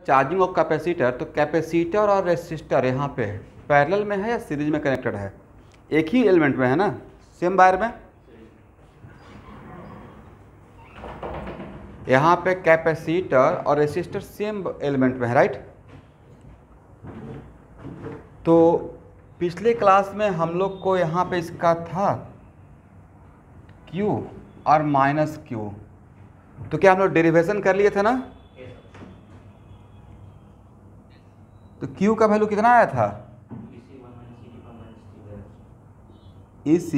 Charging of capacitor, तो capacitor और resistor यहाँ पे पैरेलल में है या सीरीज में कनेक्टेड है? एक ही एलिमेंट में है ना, सेम वायर में। यहाँ पे कैपेसिटर और रेसिस्टर सेम एलिमेंट में है, राइट। तो पिछले क्लास में हम लोग को यहाँ पे इसका था Q और माइनस Q, तो क्या हम लोग डेरिवेशन कर लिए थे ना? तो Q का वैल्यू कितना आया था? EC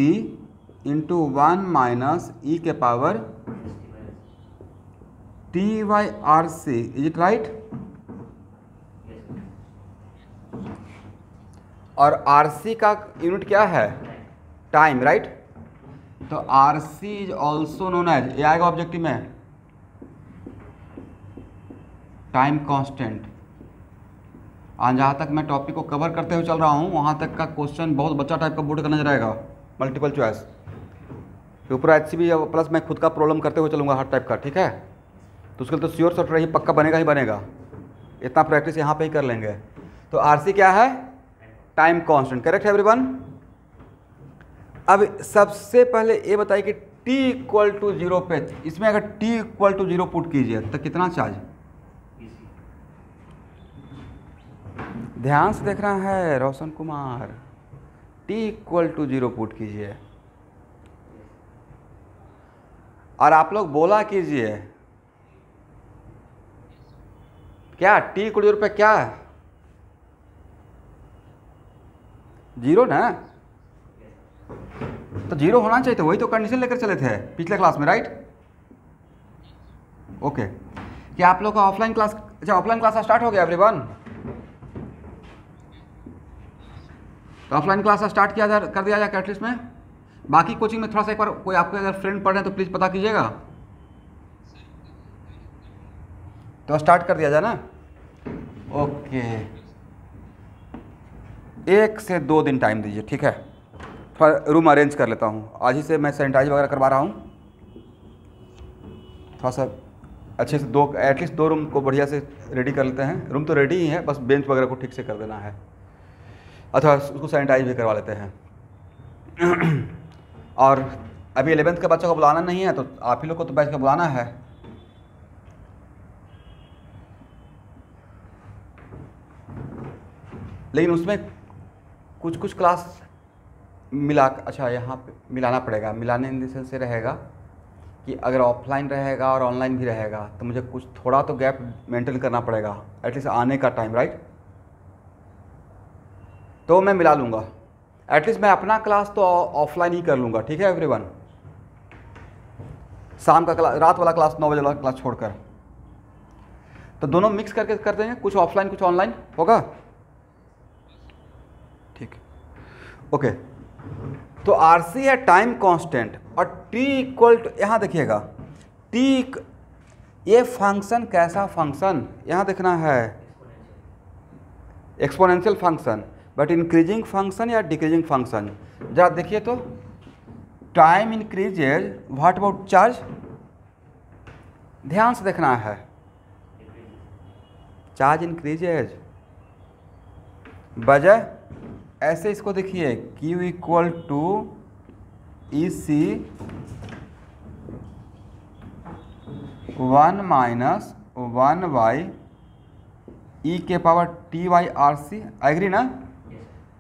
इंटू 1 माइनस E के power T/RC, is it right? और RC का यूनिट क्या है? Time, right. तो RC is also known as, ये आएगा ऑब्जेक्टिव में, टाइम कांस्टेंट। आज जहाँ तक मैं टॉपिक को कवर करते हुए चल रहा हूँ वहाँ तक का क्वेश्चन बहुत बच्चा टाइप का बोर्ड का नजर आएगा, मल्टीपल चॉइस। ऊपर HCB प्लस मैं खुद का प्रॉब्लम करते हुए चलूँगा हर टाइप का, ठीक है। तो उसके लिए तो श्योर शॉर्ट रही, पक्का बनेगा ही बनेगा, इतना प्रैक्टिस यहाँ पे ही कर लेंगे। तो RC क्या है? टाइम कांस्टेंट, करेक्ट है एवरीवन। अब सबसे पहले ये बताइए कि T इक्वल टू 0 पे, इसमें अगर T इक्वल टू 0 पुट कीजिए तो कितना चार्ज? ध्यान से देखना है Roshan Kumar, T equal to 0 put कीजिए और आप लोग बोला कीजिए क्या T इक्वल टू 0 पे क्या है? 0 ना, तो 0 होना चाहिए, तो वही तो कंडीशन लेकर चले थे पिछले क्लास में, राइट। ओके, क्या आप लोग का ऑफलाइन क्लास, अच्छा ऑफलाइन क्लास स्टार्ट हो गया एवरीवन? तो ऑफलाइन क्लास स्टार्ट किया जा, कर दिया जाए कैटलिस्ट में। बाकी कोचिंग में थोड़ा सा एक बार कोई आपके अगर फ्रेंड पढ़ रहे हैं तो प्लीज़ पता कीजिएगा, तो स्टार्ट कर दिया जाए ना। ओके, 1 से 2 दिन टाइम दीजिए, ठीक है। थोड़ा रूम अरेंज कर लेता हूँ, आज ही से मैं सैनिटाइज वगैरह करवा रहा हूँ। थोड़ा सा अच्छे से एटलीस्ट 2 रूम को बढ़िया से रेडी कर लेते हैं। रूम तो रेडी ही है, बस बेंच वगैरह को ठीक से कर देना है, अथवा उसको सैनिटाइज भी करवा लेते हैं। और अभी 11th के बच्चों को बुलाना नहीं है, तो आप ही लोग को तो बैठ के बुलाना है। लेकिन उसमें कुछ कुछ क्लास मिला, अच्छा यहाँ पे मिलाना पड़ेगा। मिलाने इन सेंस से रहेगा कि अगर ऑफलाइन रहेगा और ऑनलाइन भी रहेगा तो मुझे कुछ थोड़ा तो गैप मेंटेन करना पड़ेगा, एटलीस्ट आने का टाइम, राइट। तो मैं मिला लूँगा, एटलीस्ट मैं अपना क्लास तो ऑफलाइन ही कर लूँगा, ठीक है एवरीवन। शाम का क्लास, रात वाला क्लास 9 बजे वाला क्लास छोड़कर, तो दोनों मिक्स करके कर देंगे, कुछ ऑफलाइन कुछ ऑनलाइन होगा, ठीक है। ओके, तो RC है टाइम कांस्टेंट और T इक्वल टू, यहाँ देखिएगा T, ये फंक्शन कैसा फंक्शन, यहाँ देखना है exponential function, but increasing function या डिक्रीजिंग फंक्शन। जरा देखिए तो, time increases, what about charge? ध्यान से देखना है, चार्ज इंक्रीजेज, वजह ऐसे इसको देखिए, Q equal to EC 1 minus 1/, E के पावर T/RC, एग्री ना।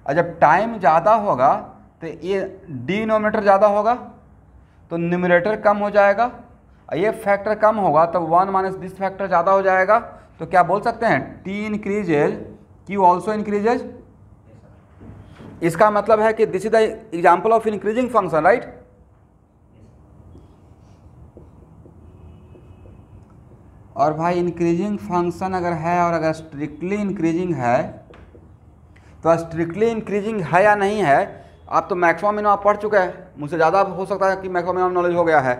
और जब टाइम ज़्यादा होगा तो ये डिनोमिनेटर ज़्यादा होगा तो न्यूमरेटर कम हो जाएगा, और ये फैक्टर कम होगा तो 1 माइनस दिस फैक्टर ज़्यादा हो जाएगा। तो क्या बोल सकते हैं? T increases, Q also increases. इसका मतलब है कि this is the example of increasing function, right. और भाई इंक्रीजिंग फंक्शन अगर है और अगर स्ट्रिक्टली इंक्रीजिंग है, तो स्ट्रिक्टली इंक्रीजिंग है या नहीं है, आप तो मैक्सिमम मिनिमम आप पढ़ चुके हैं, मुझसे ज़्यादा हो सकता है कि मैक्सिमम मिनिमम नॉलेज हो गया है।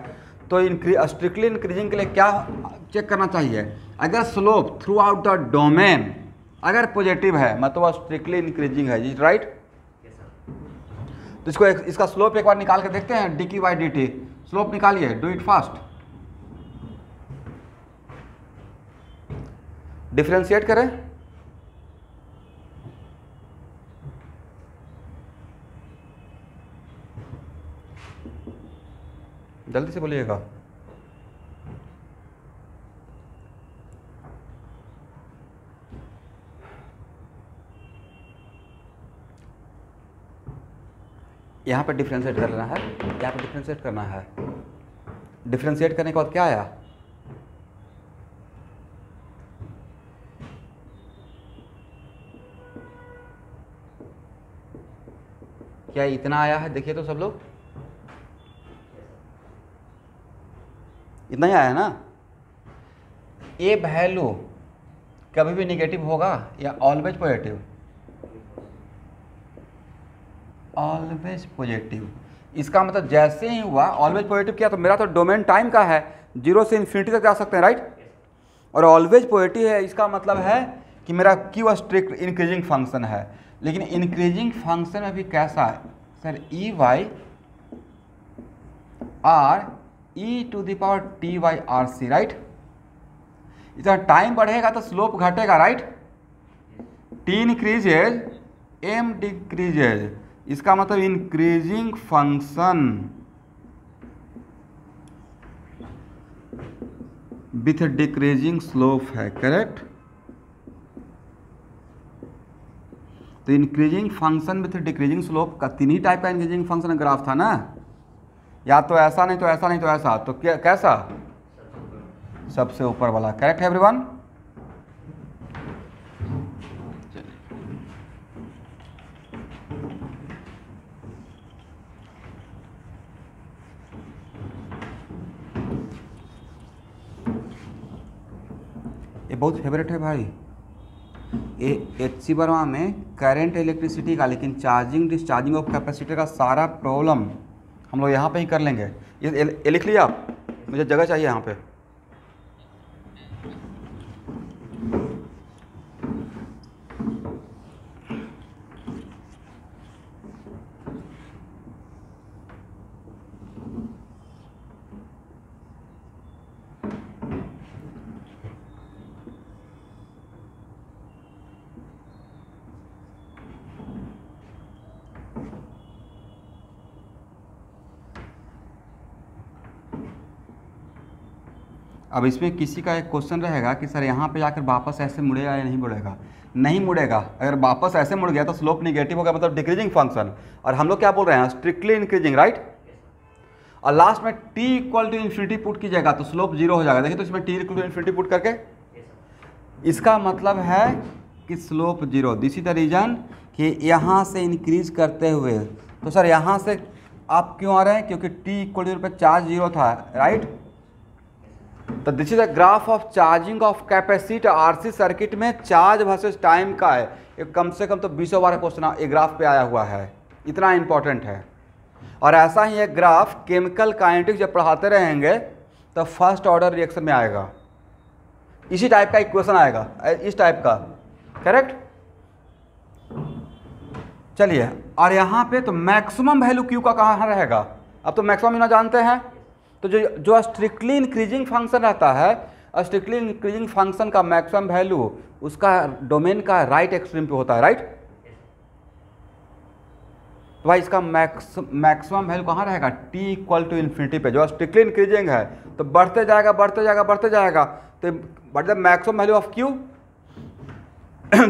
तो स्ट्रिक्टली इंक्रीजिंग के लिए क्या चेक करना चाहिए? अगर slope through out the domain अगर पॉजिटिव है, मतलब स्ट्रिक्टली इंक्रीजिंग है, जी राइट। तो इसको इसका स्लोप एक बार निकाल के देखते हैं, dq/dt। स्लोप निकालिए, डू इट फास्ट। डिफ्रेंशिएट करें, जल्दी से बोलिएगा। यहाँ पे डिफ्रेंशिएट करना है, यहाँ पे डिफ्रेंशिएट करना है। डिफ्रेंशिएट करने के बाद क्या आया, क्या इतना आया है? देखिए तो सब लोग, इतना ही आया ना। ये वैल्यू कभी भी नेगेटिव होगा या ऑलवेज पॉजिटिव? Always positive. इसका मतलब जैसे ही हुआ ऑलवेज पॉजिटिव किया तो मेरा तो डोमेन टाइम का है, 0 से इन्फिनिटी तक जा सकते हैं, राइट। और ऑलवेज पॉजिटिव है, इसका मतलब है कि मेरा क्यू स्ट्रिक्ट इंक्रीजिंग फंक्शन है। लेकिन इंक्रीजिंग फंक्शन में भी कैसा है sir, E Y R E to the power T Y R C, right. इतना टाइम बढ़ेगा तो स्लोप घटेगा, right. T increases M decreases, इसका मतलब increasing function with decreasing slope है, करेक्ट। तो increasing function with decreasing slope का 3 ही टाइप का इंक्रीजिंग फंक्शन ग्राफ था ना, या तो ऐसा नहीं तो ऐसा नहीं तो ऐसा, तो क्या कैसा, सबसे ऊपर वाला, करेक्ट है एवरीवन। ये बहुत फेवरेट है भाई, ये एच.सी. वर्मा में करंट इलेक्ट्रिसिटी का, लेकिन चार्जिंग डिस्चार्जिंग ऑफ कैपेसिटर का सारा प्रॉब्लम हम लोग यहाँ पे ही कर लेंगे। ये लिख लिया आप, मुझे जगह चाहिए यहाँ पे। अब इसमें किसी का एक क्वेश्चन रहेगा कि सर यहाँ पे जाकर वापस ऐसे मुड़ेगा या नहीं मुड़ेगा। नहीं मुड़ेगा, अगर वापस ऐसे मुड़ गया तो स्लोप निगेटिव होगा, मतलब डिक्रीजिंग फंक्शन। और हम लोग क्या बोल रहे हैं, स्ट्रिक्टली इंक्रीजिंग, राइट। और लास्ट में t equal to infinity put कीजिएगा तो स्लोप 0 हो जाएगा। देखिए तो इसमें t equal to infinity put करके, इसका मतलब है कि slope 0। This is the reason कि यहाँ से इंक्रीज करते हुए, तो सर यहाँ से आप क्यों आ रहे हैं, क्योंकि t इक्वल टू पे चार्ज 0 था, राइट। तो this is the graph of charging of capacitor RC circuit में चार्ज वर्सेस टाइम का है। ये कम से कम तो 20 बार क्वेश्चन एक ग्राफ पे आया हुआ है, इतना इंपॉर्टेंट है। और ऐसा ही एक ग्राफ केमिकल काइनेटिक्स जब पढ़ाते रहेंगे तो फर्स्ट ऑर्डर रिएक्शन में आएगा, इसी टाइप का इक्वेशन आएगा, इस टाइप का, करेक्ट। चलिए, और यहाँ पे तो मैक्सिमम वैल्यू क्यू का कहाँ रहेगा, अब तो मैक्सिमम ही ना जानते हैं। तो जो स्ट्रिक्टली इंक्रीजिंग फंक्शन रहता है, स्ट्रिक्टली इंक्रीजिंग फंक्शन का मैक्सिमम वैल्यू उसका डोमेन का राइट एक्सट्रीम पे होता है, राइट। तो भाई इसका मैक्सिमम वैल्यू कहाँ रहेगा, t इक्वल टू इन्फिनिटी पे। जो स्ट्रिक्टली इंक्रीजिंग है तो बढ़ते जाएगा बढ़ते जाएगा बढ़ते जाएगा, तो बढ़ the maximum value of q।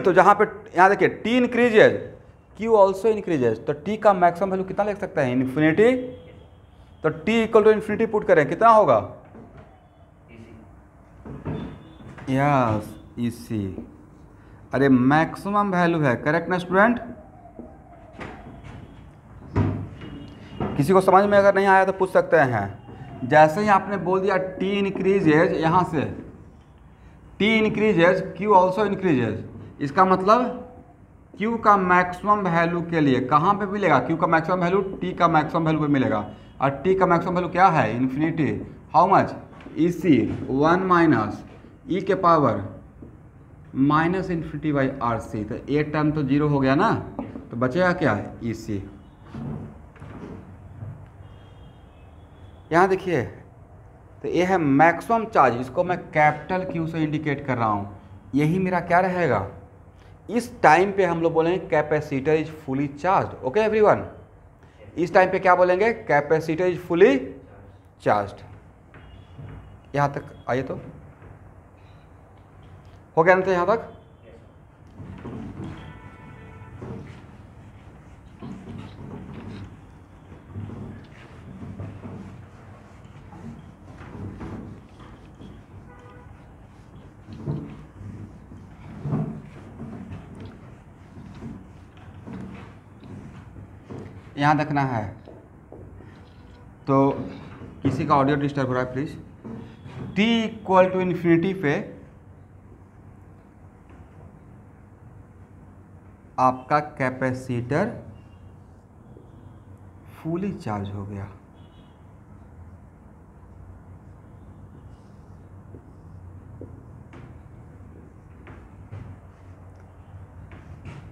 तो जहाँ पे यहाँ देखिए t increases q also increases, तो t का मैक्सिमम वैल्यू कितना लिख सकते हैं, इन्फिनिटी। तो t equal to infinity put करें, कितना होगा, यस इसी। अरे मैक्सिमम वैल्यू है, करेक्ट ना स्टूडेंट। किसी को समझ में अगर नहीं आया तो पूछ सकते हैं। जैसे ही आपने बोल दिया t इंक्रीजेज, यहाँ से t increases q also increases, इसका मतलब q का मैक्सिमम वैल्यू के लिए कहाँ पे मिलेगा, q का मैक्सिमम वैल्यू t का मैक्सिमम वैल्यू पे मिलेगा। और t का मैक्सिमम वैल्यू क्या है, infinity. How much, E C 1 minus E के power minus infinity by R C. तो ए टर्म तो 0 हो गया ना, तो बचेगा क्या, ई सी। यहाँ देखिए, तो ये है मैक्सिमम चार्ज, इसको मैं कैपिटल Q से इंडिकेट कर रहा हूँ। यही मेरा क्या रहेगा, इस टाइम पे हम लोग बोलेंगे capacitor is fully charge. Okay everyone, इस टाइम पे क्या बोलेंगे, कैपेसिटर इज फुली चार्ज। यहाँ तक आइए, तो हो गया ना तो यहाँ तक। यहाँ देखना है, तो किसी का ऑडियो डिस्टर्ब हो रहा है please. t equal to infinity पे आपका कैपेसिटर फुली चार्ज हो गया।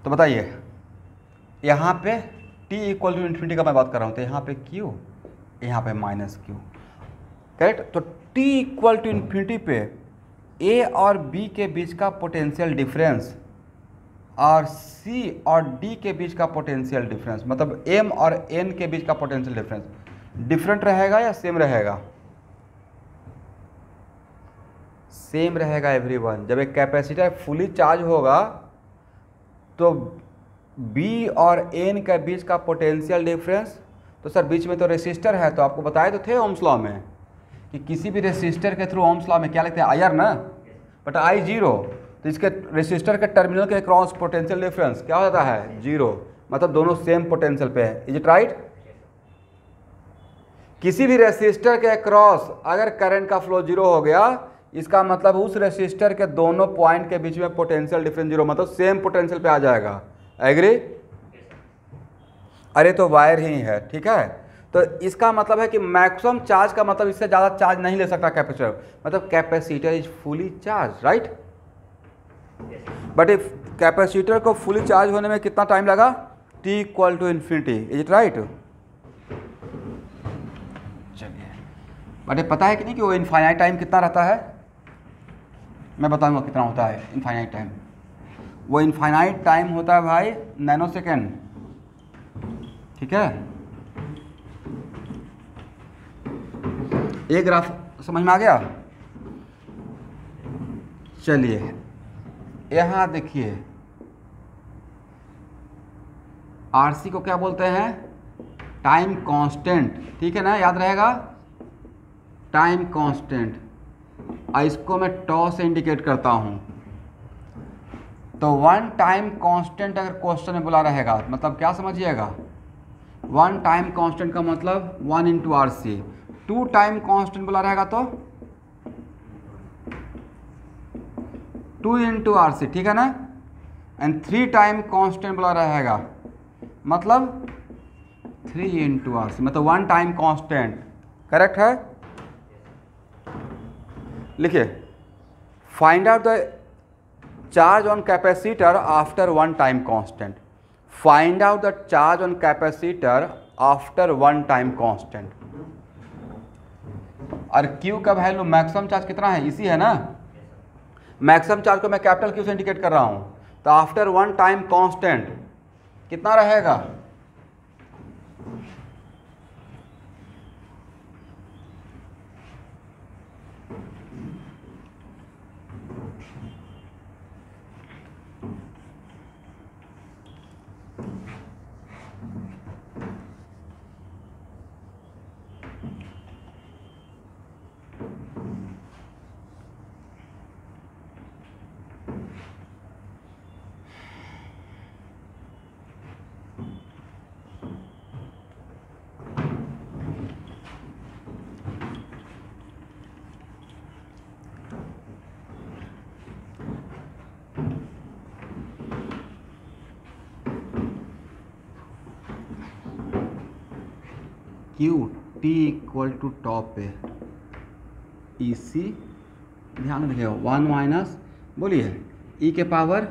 तो बताइए, यहाँ पे t इक्वल टू इन्फिनिटी का मैं बात कर रहा हूँ, तो यहाँ पे q, यहाँ पे माइनस q, करेक्ट। तो t इक्वल टू इन्फिनिटी पे a और b के बीच का पोटेंशियल डिफरेंस और c और d के बीच का पोटेंशियल डिफरेंस, मतलब m और n के बीच का पोटेंशियल डिफरेंस डिफरेंट रहेगा या सेम रहेगा? सेम रहेगा एवरीवन। जब एक कैपेसिटर फुली चार्ज होगा तो b और n के बीच का पोटेंशियल डिफरेंस, तो सर बीच में तो रेसिस्टर है, तो आपको बताए तो थे ओम्स लॉ में कि किसी भी रेसिस्टर के थ्रू ओम्स लॉ में क्या लिखते हैं, आई आर ना, बट आई जीरो, तो इसके रेसिस्टर के टर्मिनल के क्रॉस पोटेंशियल डिफरेंस क्या हो जाता है, जीरो, मतलब दोनों सेम पोटेंशियल पे है। Is it right? किसी भी रेसिस्टर के क्रॉस अगर करंट का फ्लो जीरो हो गया, इसका मतलब उस रेसिस्टर के दोनों पॉइंट के बीच में पोटेंशियल डिफरेंस जीरो, मतलब सेम पोटेंशियल पे आ जाएगा। एग्री? अरे तो वायर ही है, ठीक है। तो इसका मतलब है कि मैक्सिमम चार्ज का मतलब इससे ज़्यादा चार्ज नहीं ले सकता कैपेसिटर, मतलब capacitor is fully charge, right. But if capacitor को फुली चार्ज होने में कितना टाइम लगा, t equal to infinity, is it right? चलिए, बट ये पता है कि नहीं कि वो इनफाइनाइट टाइम कितना रहता है? मैं बताऊंगा कितना होता है इनफाइनाइट टाइम। वो इनफाइनाइट टाइम होता है भाई नैनो सेकेंड, ठीक है। एक ग्राफ समझ में आ गया? चलिए यहाँ देखिए, आरसी को क्या बोलते हैं, टाइम कांस्टेंट, ठीक है ना, याद रहेगा, टाइम कांस्टेंट। इसको मैं टॉ से इंडिकेट करता हूँ। तो वन टाइम कांस्टेंट अगर क्वेश्चन में बोला रहेगा, मतलब क्या समझिएगा, वन टाइम कांस्टेंट का मतलब 1 into R C. Two time constant बोला रहेगा तो 2 इंटू आर सी, ठीक है ना। एंड 3 टाइम कांस्टेंट बोला रहेगा मतलब 3 इंटू आर सी, मतलब 1 टाइम कांस्टेंट, करेक्ट है। लिखिए, find out the charge on capacitor after 1 time constant. Find out the charge on capacitor after 1 time constant. और Q का वैल्यू मैक्सिमम चार्ज कितना है, इसी है ना। मैक्सिमम चार्ज को मैं कैपिटल Q से इंडिकेट कर रहा हूं, तो आफ्टर 1 टाइम कांस्टेंट कितना रहेगा, Q T equal to top पे ई सी, ध्यान रखिएगा, 1 माइनस, बोलिए, ई के power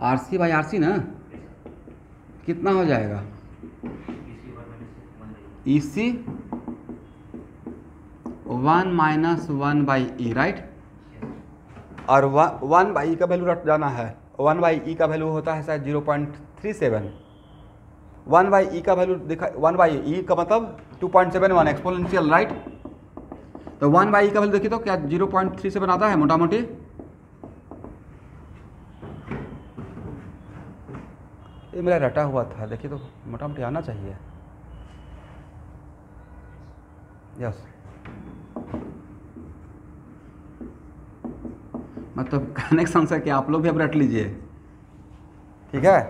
R C by R C ना, कितना हो जाएगा, ई सी 1 माइनस 1/e, राइट। और 1/e का वैल्यू रट जाना है। 1/e का वैल्यू होता है शायद 0.37। 1/e का वैल्यू दिखा, 1/e का मतलब 2.71 एक्सपोनेंशियल, राइट। तो 1/e का वैल्यू देखिए तो क्या 0.37 आता है मोटा मोटी। ये मेरा रटा हुआ था, देखिए तो मोटा मोटी आना चाहिए। यस, मतलब कनेक्शन से क्या आप लोग भी अब रट लीजिए, ठीक है।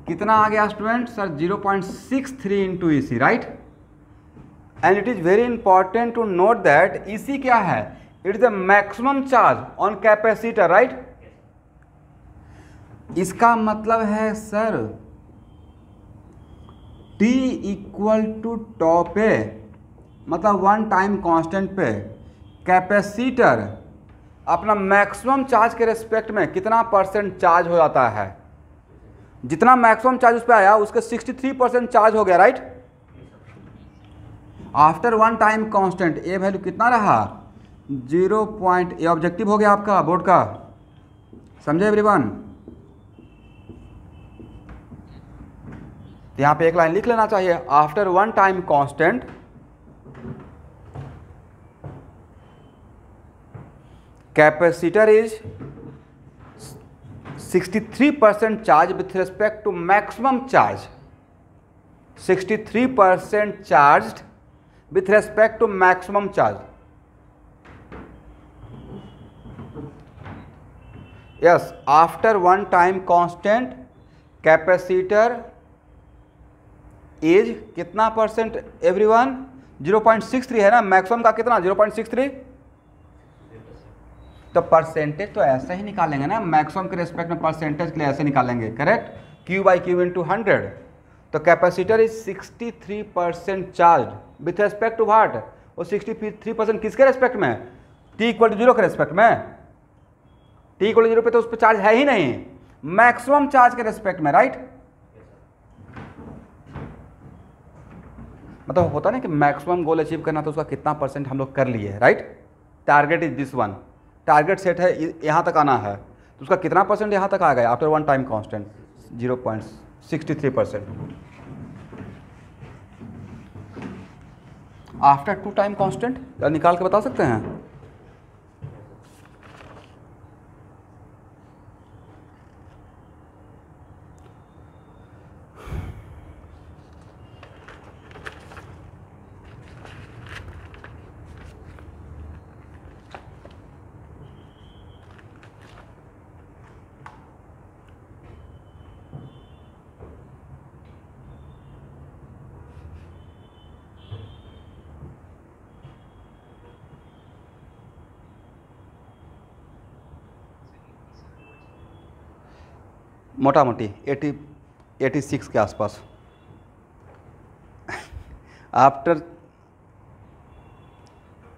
कितना आ गया student sir? 0.63 into EC, right. And it is very important to note that EC क्या है? It is the maximum charge on capacitor, right. इसका मतलब है sir T equal to tau पे, मतलब वन टाइम कांस्टेंट पे कैपेसिटर अपना maximum charge के रेस्पेक्ट में कितना परसेंट चार्ज हो जाता है। जितना मैक्सिमम चार्ज उस पर आया उसके 63% चार्ज हो गया, right. After one time constant a value कितना रहा? 0. ये ऑब्जेक्टिव हो गया आपका बोर्ड का, समझे एवरीवन। यहाँ पे एक लाइन लिख लेना चाहिए, after one time constant capacitor is 63% charge with respect to maximum charge. 63% charge with respect to maximum charge. Yes, after one time constant capacitor as कितना परसेंट एवरीवन? 0.63 है ना, मैक्सिमम का कितना? 0.63। तो परसेंटेज तो ऐसे ही निकालेंगे ना, मैक्सिमम के रेस्पेक्ट में परसेंटेज के लिए ऐसे निकालेंगे, करेक्ट। Q/Q into 100। तो capacitor is 63% charge with respect to what? वो 63% किसके रेस्पेक्ट में? T इक्वल टू 0 के रेस्पेक्ट में। T इक्वल टू 0 पे तो उस पर चार्ज है ही नहीं, मैक्सिमम चार्ज के रेस्पेक्ट में, राइट। मतलब होता ना कि मैक्सिमम गोल अचीव करना तो उसका कितना परसेंट हम लोग कर लिए, right. Target is this one, target set है यहाँ तक आना है, तो उसका कितना परसेंट यहाँ तक आ गया after one time constant? 0.63%। After two time constant निकाल के बता सकते हैं? मोटा मोटी 86 के आसपास। आफ्टर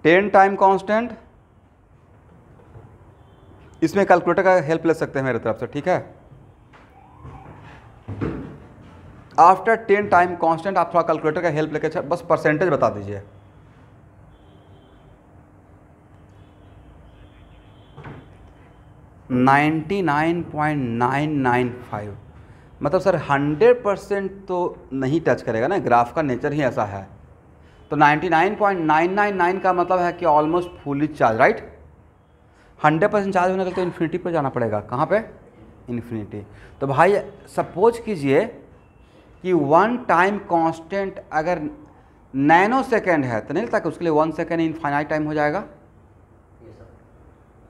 10 टाइम कांस्टेंट, इसमें कैलकुलेटर का हेल्प ले सकते हैं मेरे तरफ से, ठीक है। आफ्टर 10 टाइम कांस्टेंट आप थोड़ा कैलकुलेटर का हेल्प लेके बस परसेंटेज बता दीजिए। $99.995, मतलब सर 100% तो नहीं टच करेगा ना, ग्राफ का नेचर ही ऐसा है। तो 99.999 का मतलब है कि almost fully charge, right. 100% charge होने के लिए तो इन्फिनिटी पर जाना पड़ेगा। कहाँ पे? इन्फिनिटी। तो भाई सपोज कीजिए कि वन टाइम कांस्टेंट अगर नैनो सेकेंड है तो नहीं लगता कि उसके लिए 1 सेकेंड इनफाइनाइट टाइम हो जाएगा?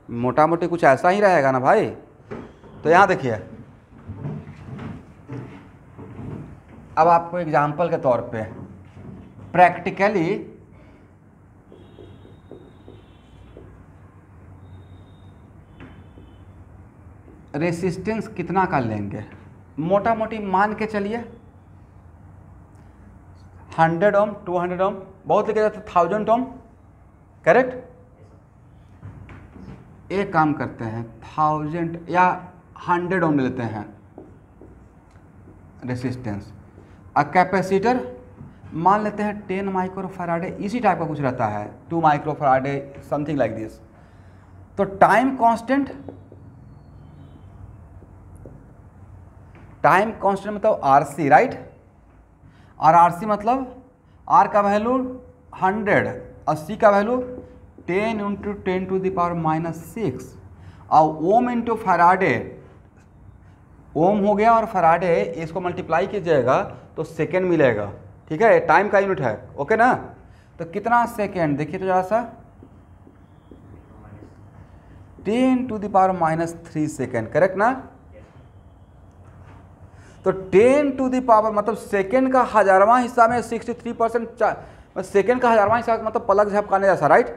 मोटा मोटी कुछ ऐसा ही रहेगा ना भाई। तो यहाँ देखिए, अब आपको एग्जाम्पल के तौर पे प्रैक्टिकली रेसिस्टेंस कितना कर लेंगे? मोटा मोटी मान के चलिए 100 ओम, 200 ओम, बहुत लिखा जाता है 1000 ओम, करेक्ट। एक काम करते हैं 1000 या 100 ओम लेते हैं रेसिस्टेंस। और कैपेसिटर मान लेते हैं 10 माइक्रोफैराडे, इसी टाइप का कुछ रहता है, 2 माइक्रोफैराडे, समथिंग लाइक दिस। तो टाइम कांस्टेंट मतलब RC, राइट। और RC मतलब R का वैल्यू 100, 80 का वैल्यू 10 × 10⁻⁻6 और ओम इंटू फैराडे, ओम हो गया और फैराडे, इसको मल्टीप्लाई कीजिएगा तो सेकेंड मिलेगा, ठीक है, टाइम का यूनिट है, ओके ना। तो कितना सेकेंड देखिए तो जरा सा, 10⁻³ सेकेंड, करेक्ट ना। तो 10 मतलब सेकेंड का हजारवां हिस्सा में 63%, सेकेंड का हजारवां हिस्सा मतलब पलक झपकाने जैसा, राइट।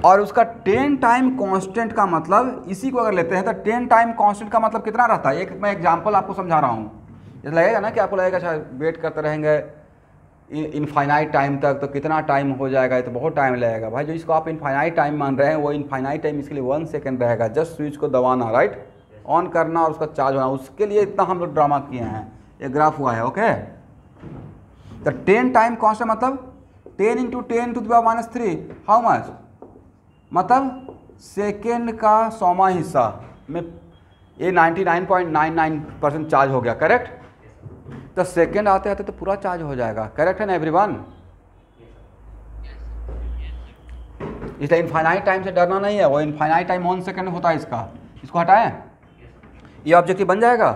और उसका 10 टाइम कांस्टेंट का मतलब, इसी को अगर लेते हैं तो 10 टाइम कांस्टेंट का मतलब कितना रहता है, एक मैं एग्जांपल आपको समझा रहा हूँ। जैसे लगेगा ना कि आपको लगेगा अच्छा वेट करते रहेंगे इनफाइनाइट टाइम तक तो कितना टाइम हो जाएगा, ये तो बहुत टाइम लगेगा। भाई जो इसको आप इनफाइनाइट टाइम मान रहे हैं वो इनफाइनाइट टाइम इसके लिए 1 सेकेंड रहेगा, जस्ट स्विच को दबाना, राइट, ऑन करना और उसका चार्ज होना, उसके लिए इतना हम लोग ड्रामा किए हैं, ये ग्राफ हुआ है, ओके। तो 10 टाइम कांस्टेंट मतलब 10 × 10⁻³ हाउ मच, मतलब सेकेंड का 100वां हिस्सा में ये 99.99% चार्ज हो गया, करेक्ट। तो सेकेंड आते आते तो पूरा चार्ज हो जाएगा, करेक्ट है ना एवरीवन। इसलिए इनफाइनाइट टाइम से डरना नहीं है, वो इनफाइनाइट टाइम 1 सेकेंड होता है इसका। इसको हटाएं, ये ऑब्जेक्टिव बन जाएगा।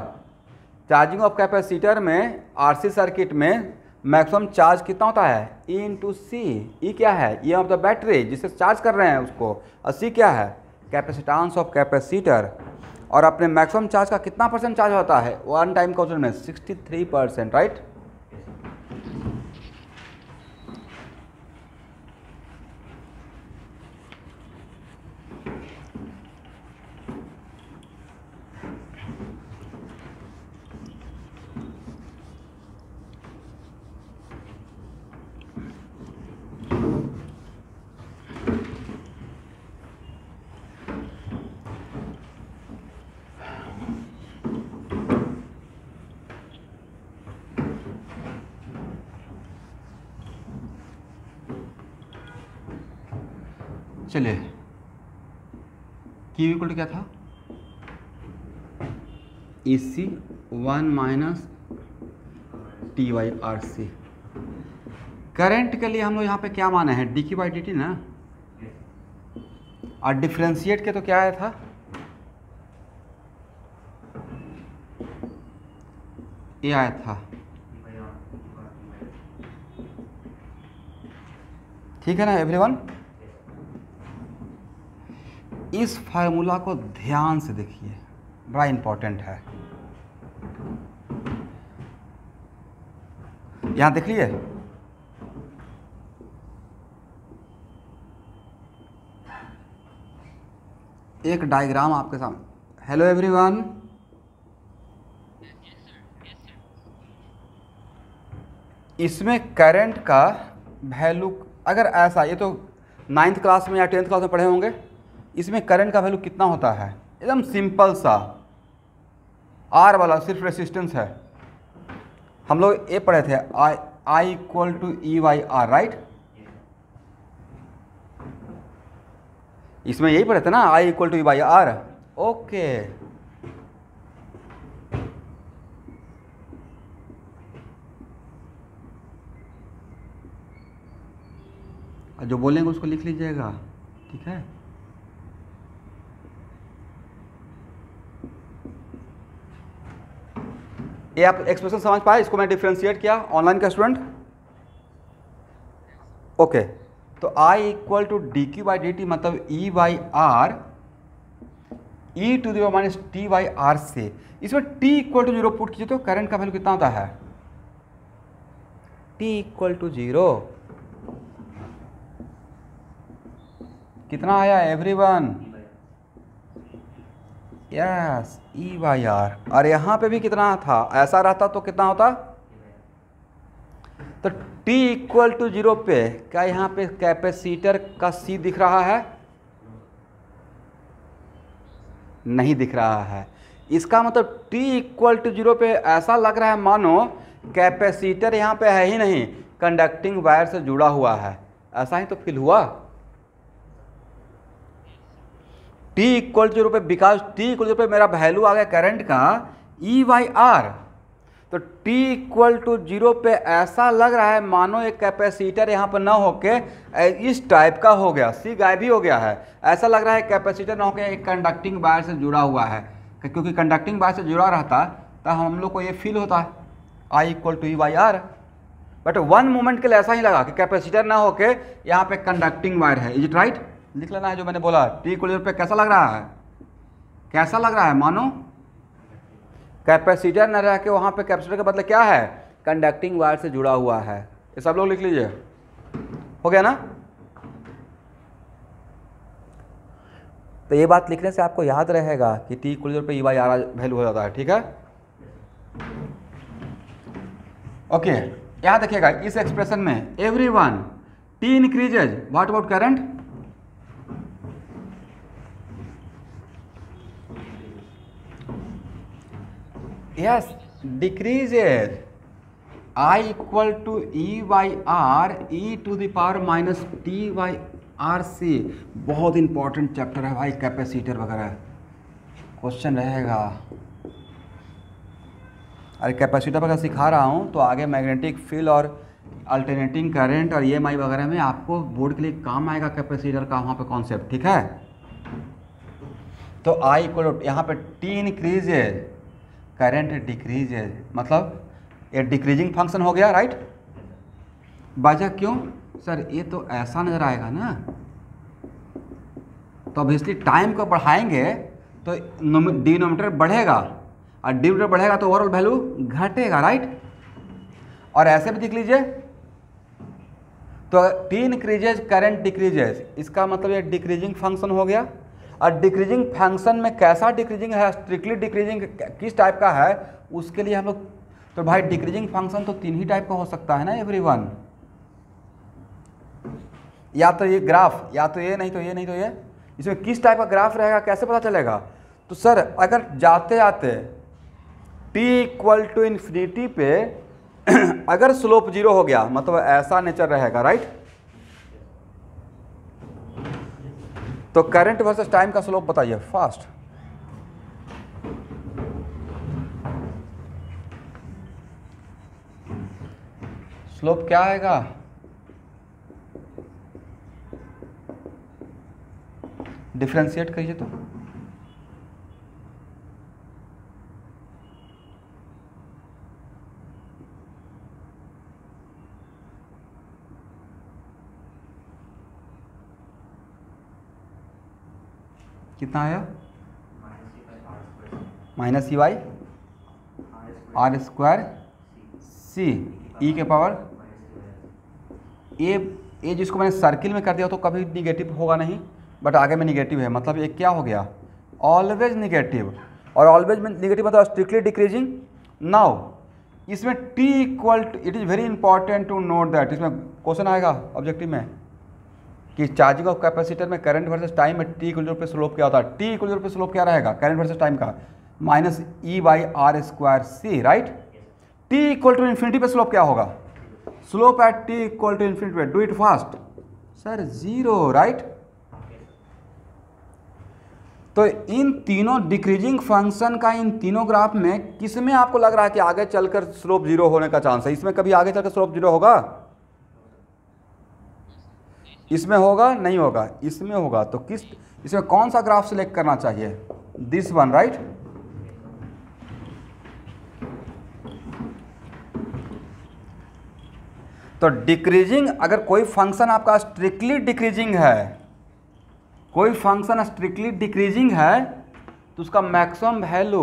चार्जिंग ऑफ कैपेसिटर में RC सर्किट में मैक्सिमम चार्ज कितना होता है, E/C। ई क्या है, ये ऑफ द बैटरी जिससे चार्ज कर रहे हैं उसको, और C क्या है, कैपेसिटेंस ऑफ कैपेसिटर। और अपने मैक्सिमम चार्ज का कितना % चार्ज होता है वन टाइम कांस्टेंट में, 63%, राइट। चलिए Q इक्वल टू क्या था, EC 1 - T/RC। करंट के लिए हम लोग यहाँ पे क्या माने हैं, dQ/dt ना। और डिफ्रेंशिएट के तो क्या आया था, ये आया था, ठीक है ना एवरीवन। इस फार्मूला को ध्यान से देखिए, बड़ा इंपॉर्टेंट है। यहां देख लिए, एक डायग्राम आपके सामने। हेलो एवरीवन, इसमें करंट का वैल्यू अगर ऐसा, ये तो 9th क्लास में या 10th क्लास में पढ़े होंगे, इसमें करंट का वैल्यू कितना होता है, एकदम सिंपल सा R वाला, सिर्फ रेसिस्टेंस है। हम लोग ये पढ़े थे I = E/R, राइट। इसमें यही पढ़े थे ना, I = E/R, ओके। जो बोलेंगे उसको लिख लीजिएगा, ठीक है। ये आप एक्सप्रेशन समझ पाए, इसको मैं डिफरेंशिएट किया ऑनलाइन का स्टूडेंट, ओके। तो I = dQ/dt मतलब E/R e⁻t/R से, इसमें t = 0 पुट कीजिए तो करंट का वैल्यू कितना होता है, t = 0 कितना आया एवरीवन, यस, E/R। और यहाँ पे भी कितना था, ऐसा रहता तो कितना होता, तो t = 0 पे क्या यहाँ पे कैपेसिटर का C दिख रहा है, नहीं दिख रहा है। इसका मतलब t = 0 पे ऐसा लग रहा है मानो कैपेसिटर यहाँ पे है ही नहीं, कंडक्टिंग वायर से जुड़ा हुआ है, ऐसा ही तो फील हुआ। t इक्वल टू 0 पे, बिकॉज t इक्वल टू 0 पे मेरा वैल्यू आ गया करंट का E/R। तो t इक्वल टू 0 पे ऐसा लग रहा है मानो एक कैपेसिटर यहाँ पर ना होके इस टाइप का हो गया, सी गायब ही हो गया है। ऐसा लग रहा है कैपेसिटर ना होके एक कंडक्टिंग वायर से जुड़ा हुआ है, क्योंकि कंडक्टिंग वायर से जुड़ा रहता तो हम लोग को ये फील होता है I equal to E/R। But one moment के लिए ऐसा ही लगा कि कैपेसिटर ना होके यहाँ पे कंडक्टिंग वायर है। Is it right? लिख लेना है जो मैंने बोला। t इक्वल पे कैसा लग रहा है, कैसा लग रहा है मानो कैपेसिटर न रह के वहाँ पे कैपेसिटर के बदले क्या है, कंडक्टिंग वायर से जुड़ा हुआ है। ये सब लोग लिख लीजिए, हो गया ना। तो ये बात लिखने से आपको याद रहेगा कि t इक्वल पे E/R वैल्यू हो जाता है, ठीक है। ओके, यहाँ देखिएगा इस एक्सप्रेशन में everyone t increases, what about current? Yes, decreases. I equal to E/R e to the power minus T/RC। बहुत इंपॉर्टेंट चैप्टर है भाई, कैपेसिटर वगैरह क्वेश्चन रहेगा। अरे कैपेसिटर वगैरह सिखा रहा हूँ तो आगे मैग्नेटिक फील्ड और अल्टरनेटिंग करंट और EMI वगैरह में आपको बोर्ड के लिए काम आएगा कैपेसिटर का वहाँ पे कॉन्सेप्ट, ठीक है। तो I इक्वल टू यहाँ पे T इंक्रीजेज, करंट डिक्रीजेज, मतलब ये डिक्रीजिंग फंक्शन हो गया, राइट। वजह क्यों सर, ये तो ऐसा नजर आएगा ना, तो ऑब्वियसली टाइम को बढ़ाएंगे तो डिनोमिनेटर बढ़ेगा और डिनोमिनेटर बढ़ेगा तो ओवरऑल वैल्यू घटेगा, राइट। और ऐसे भी देख लीजिए तो T इंक्रीजेज करंट डिक्रीजेज, इसका मतलब ये डिक्रीजिंग फंक्शन हो गया। और डिक्रीजिंग फंक्शन में कैसा डिक्रीजिंग है, स्ट्रिक्टली डिक्रीजिंग किस टाइप का है उसके लिए हम लोग, तो भाई डिक्रीजिंग फंक्शन तो तीन ही टाइप का हो सकता है ना एवरीवन, या तो ये ग्राफ, या तो ये, नहीं तो ये, नहीं तो ये। इसमें किस टाइप का ग्राफ रहेगा कैसे पता चलेगा? तो सर अगर जाते जाते t इक्वल टू इन्फिनिटी पे अगर स्लोप 0 हो गया मतलब ऐसा नेचर रहेगा, राइट। तो करंट वर्सेस टाइम का स्लोप बताइए फास्ट। स्लोप क्या आएगा? डिफरेंशिएट करिए तो। कितना आया? -CY R² C e के पावर ए जिसको मैंने सर्किल में कर दिया तो कभी निगेटिव होगा नहीं, बट आगे में निगेटिव है, मतलब ये क्या हो गया, ऑलवेज निगेटिव। और ऑलवेज में निगेटिव मतलब स्ट्रिक्टली डिक्रीजिंग। नाउ इसमें t equal to, it is very important to note that, इसमें क्वेश्चन आएगा ऑब्जेक्टिव में कि चार्जिंग ऑफ कैपेसिटर में करंट वर्सेस टाइम में t इक्वल पे स्लोप क्या होता है। t इक्वल पे स्लोप क्या रहेगा करंट वर्सेस टाइम का, -E/R² C, right. t equal to infinity पे स्लोप क्या होगा, slope at t equal to infinity पे, do it fast sir, 0, right. तो इन तीनों डिक्रीजिंग फंक्शन का इन तीनों ग्राफ में किस में आपको लग रहा है कि आगे चलकर स्लोप 0 होने का चांस है? इसमें कभी आगे चलकर स्लोप 0 होगा? इसमें होगा नहीं होगा? इसमें होगा। तो किस, इसमें कौन सा ग्राफ सिलेक्ट करना चाहिए? This one, right. तो डिक्रीजिंग, अगर कोई फंक्शन आपका स्ट्रिक्टली डिक्रीजिंग है, कोई फंक्शन स्ट्रिक्टली डिक्रीजिंग है तो उसका मैक्सिमम वैल्यू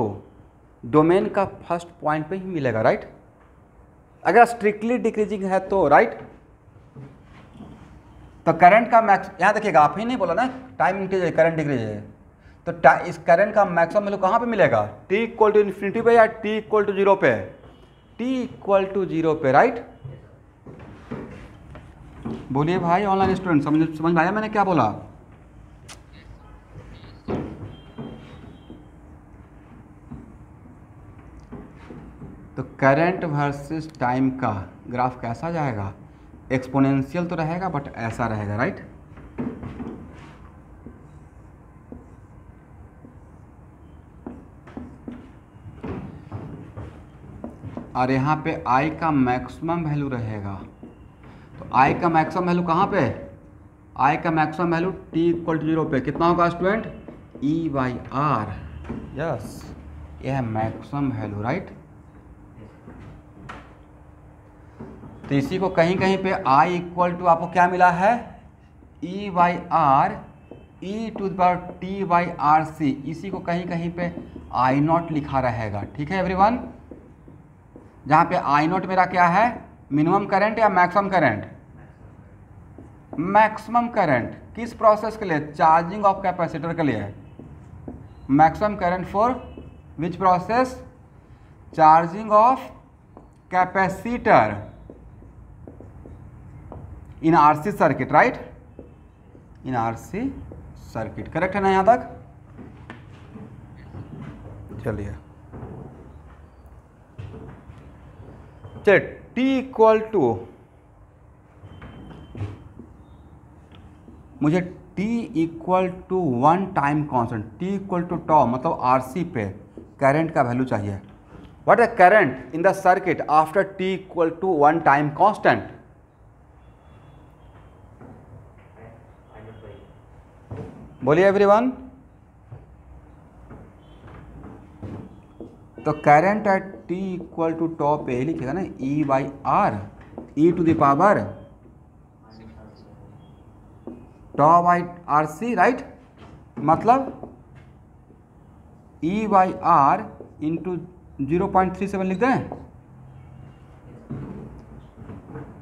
डोमेन का फर्स्ट पॉइंट पे ही मिलेगा, राइट। अगर स्ट्रिक्टली डिक्रीजिंग है तो, राइट। तो करंट का मैक्स, यहाँ देखिएगा आप ही नहीं बोला ना टाइम इंक्रीज है करंट डिक्रीज है, तो इस करंट का मैक्सिमम वैल्यू कहाँ पे मिलेगा? t इक्वल टू इन्फिनिटी पे या t इक्वल टू 0 पे? t इक्वल टू 0 पे, राइट। बोलिए भाई ऑनलाइन स्टूडेंट, समझ में आया मैंने क्या बोला? तो करंट वर्सेस टाइम का ग्राफ कैसा जाएगा? एक्सपोनेंशियल तो रहेगा बट ऐसा रहेगा, राइट? और यहाँ पे I का मैक्सिमम वैल्यू रहेगा। तो I का मैक्सिमम वैल्यू कहाँ पे? I का maximum value t equal to 0 पे कितना होगा स्टूडेंट? E/R। यस, ये है मैक्सिमम वैल्यू, राइट? तो इसी को कहीं कहीं पे I इक्वल टू आपको क्या मिला है? E/R e⁻t/RC। इसी को कहीं कहीं पे I0 लिखा रहेगा, ठीक है एवरीवन? जहाँ पे I0 मेरा क्या है? मिनिमम करंट या मैक्सिमम करंट? Maximum current. किस प्रोसेस के लिए? चार्जिंग ऑफ कैपेसिटर के लिए। Maximum current for which process? Charging of capacitor in RC circuit, right? In RC circuit, correct है ना यहाँ तक? चलिए, T इक्वल टू, मुझे T equal to 1 time constant, T equal to tau मतलब RC पे करंट का वैल्यू चाहिए। What is current in the circuit after T equal to 1 time constant? बोलिए एवरीवन। तो current at T equal to tau पे लिखेगा ना E/R, e⁻ τ/RC, right? मतलब E/R इंटू 0.37 लिख दें,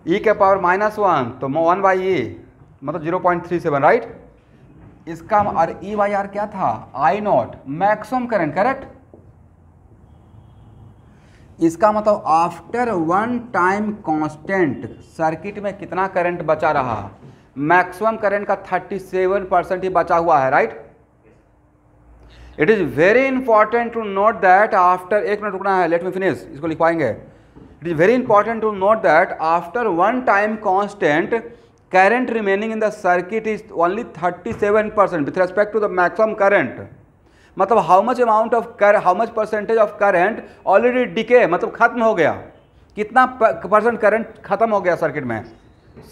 E के पावर -1 तो 1/E मतलब 0.37, राइट? इसका और E/R क्या था? I0 maximum current, correct? इसका मतलब आफ्टर 1 टाइम कांस्टेंट सर्किट में कितना करंट बचा रहा? मैक्सिमम करंट का 37% ही बचा हुआ है, right? It is very important to note that after, एक मिनट रुकना है, लेट मी फिनिश, इसको लिखवाएंगे। It is very important to note that after 1 time constant current remaining in the circuit is only 37% with respect to the maximum current। मतलब how much percentage of current already decay, मतलब खत्म हो गया। कितना percent current खत्म हो गया circuit में?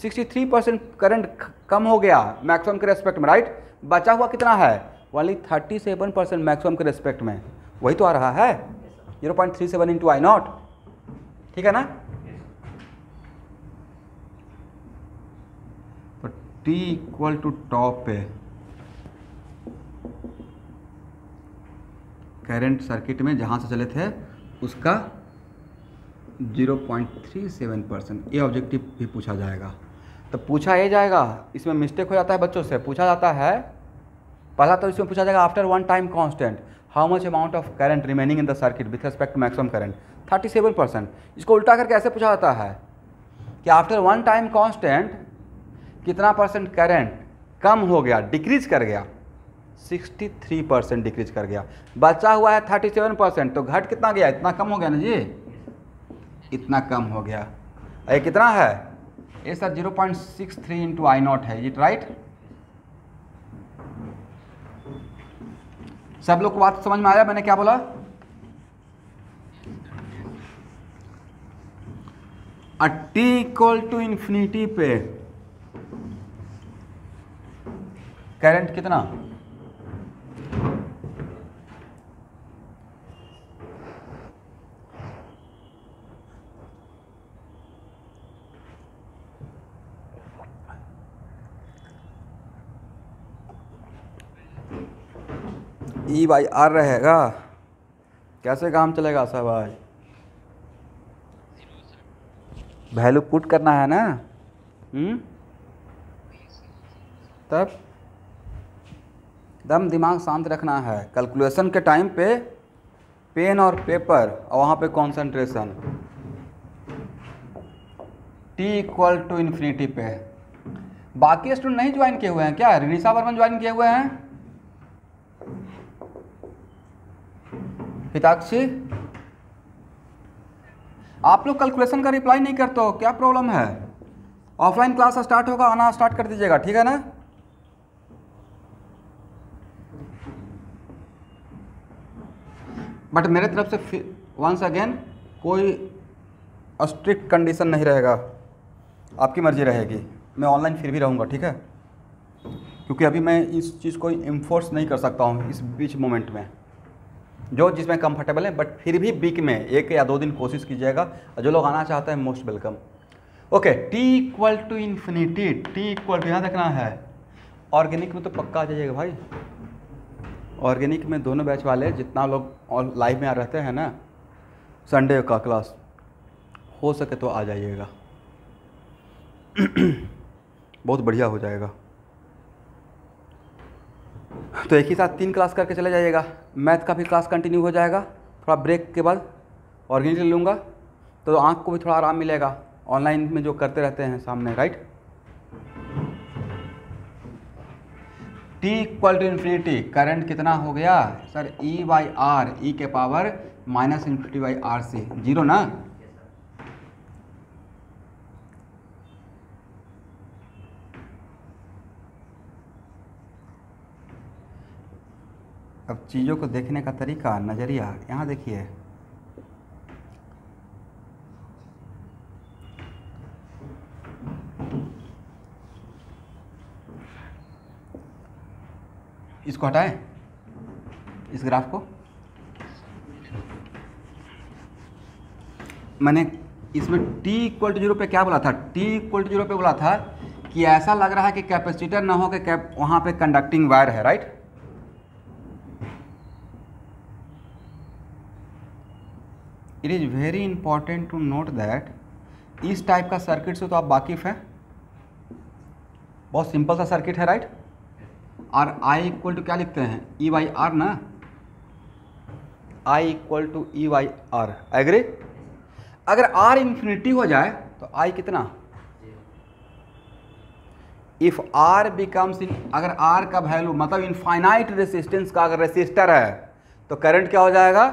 63% करंट कम हो गया मैक्सिमम के रेस्पेक्ट में, राइट? बचा हुआ कितना है? ओनली 37% मैक्सिमम के रेस्पेक्ट में। वही तो आ रहा है 0.37 इंटू I0, ठीक है ना? तो T इक्वल टू टॉ पे करंट सर्किट में जहाँ से चले थे उसका 0.37%, ये ऑब्जेक्टिव भी पूछा जाएगा। तो पूछा ये जाएगा, इसमें मिस्टेक हो जाता है बच्चों से, पूछा जाता है पहला तो इसमें पूछा जाएगा after 1 time constant how much amount of current remaining in the circuit with respect to maximum current, 37%। इसको उल्टा करके ऐसे पूछा जाता है कि आफ्टर 1 टाइम कांस्टेंट कितना परसेंट करंट कम हो गया, डिक्रीज कर गया? 63% डिक्रीज कर गया। बचा हुआ है 37%, तो घट कितना गया? इतना कम हो गया ना जी, इतना कम हो गया। ये कितना है? ये सर 0.63 इंटू I0 है, इट राइट? सब लोग को बात समझ में आया मैंने क्या बोला? T इक्वल टू इन्फिनिटी पे करंट कितना? E/R रहेगा। कैसे काम चलेगा सब? आज वैल्यू पुट करना है ना, तब दम दिमाग शांत रखना है। कैलकुलेशन के टाइम पे पेन और पेपर और वहाँ पे concentration. T equal to infinity पे। बाकी स्टूडेंट नहीं ज्वाइन किए हुए हैं क्या? रिनिशा वर्मन ज्वाइन किए हुए हैं? हिताक्षी आप लोग कैलकुलेशन का रिप्लाई नहीं करते हो, क्या प्रॉब्लम है? ऑफलाइन क्लास स्टार्ट होगा, आना स्टार्ट कर दीजिएगा, ठीक है ना? बट मेरे तरफ से वंस अगेन कोई स्ट्रिक्ट कंडीशन नहीं रहेगा, आपकी मर्जी रहेगी। मैं ऑनलाइन फिर भी रहूँगा, ठीक है? क्योंकि अभी मैं इस चीज़ को इन्फोर्स नहीं कर सकता हूँ इस बीच मोमेंट में, जो जिसमें कंफर्टेबल है। बट फिर भी वीक में 1 या 2 दिन कोशिश कीजिएगा, जो लोग आना चाहते हैं most welcome. Okay, T equal to infinity, T equal to यहाँ देखना है। ऑर्गेनिक में तो पक्का आ जाइएगा भाई, ऑर्गेनिक में दोनों बैच वाले जितना लोग और लाइव में आ रहते हैं ना, संडे का क्लास हो सके तो आ जाइएगा। बहुत बढ़िया हो जाएगा। तो एक ही साथ 3 क्लास करके चले जाइएगा। मैथ का भी क्लास कंटिन्यू हो जाएगा, थोड़ा ब्रेक के बाद ऑर्गेनिक ले लूँगा तो आँख को भी थोड़ा आराम मिलेगा, ऑनलाइन में जो करते रहते हैं सामने, right? T equal to infinity, current कितना हो गया sir? E by R, E के power minus infinity by R से, 0 ना? अब चीज़ों को देखने का तरीका, नज़रिया यहाँ देखिए। इसको हटाएं, इस ग्राफ को। मैंने इसमें t इक्वल टू 0 पे क्या बोला था? t इक्वल टू 0 पे बोला था कि ऐसा लग रहा है कि कैपेसिटर ना हो के वहाँ पे कंडक्टिंग वायर है, right? It is very important to note that इस टाइप का सर्किट से तो आप वाकिफ़ हैं, बहुत सिंपल सा सर्किट है, राइट? और I इक्वल टू क्या लिखते हैं? ई बाई आर ना, I equal to E by R, agree? अगर R इन्फिनिटी हो जाए तो I कितना? इफ R बिकम्स अगर R का वैल्यू मतलब इनफाइनाइट रेसिस्टेंस का अगर रेसिस्टर है तो करंट क्या हो जाएगा?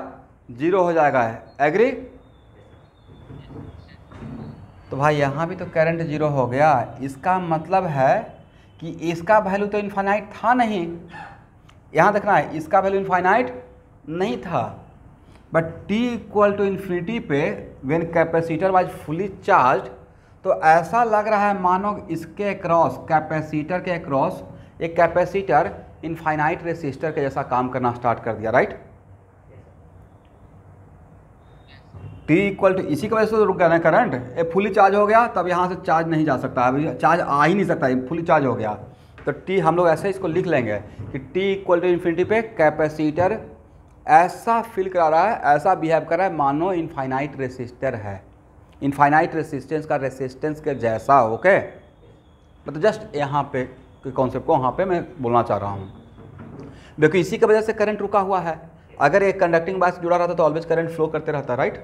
0 हो जाएगा, एग्री? तो भाई यहाँ भी तो करंट 0 हो गया। इसका मतलब है कि इसका वैल्यू तो इनफाइनाइट था नहीं, यहाँ देखना है, इसका वैल्यू इनफाइनाइट नहीं था। But t equal to infinity पे when capacitor was fully charge, तो ऐसा लग रहा है मानो इसके अक्रॉस, कैपेसिटर के अक्रॉस एक कैपेसिटर इनफाइनाइट रेसिस्टर के जैसा काम करना स्टार्ट कर दिया, राइट? t इक्वल टू, इसी की वजह से तो रुक गया ना करंट, ये फुली चार्ज हो गया, तब यहाँ से चार्ज नहीं जा सकता, अभी चार्ज आ ही नहीं सकता, ये फुली चार्ज हो गया। तो t हम लोग ऐसे इसको लिख लेंगे कि t इक्वल टू इन्फिनिटी पे कैपेसिटर ऐसा फील करा रहा है, ऐसा बिहेव कर रहा है मानो इनफाइनाइट रेसिस्टर है, इनफाइनाइट रेसिस्टेंस का रेसिस्टेंस के जैसा, ओके? मतलब जस्ट यहाँ पे कॉन्सेप्ट को वहाँ पे मैं बोलना चाह रहा हूँ। देखो इसी की वजह से करंट रुका हुआ है। अगर एक कंडक्टिंग वायर जुड़ा रहता तो ऑलवेज करंट फ्लो करते रहता, राइट?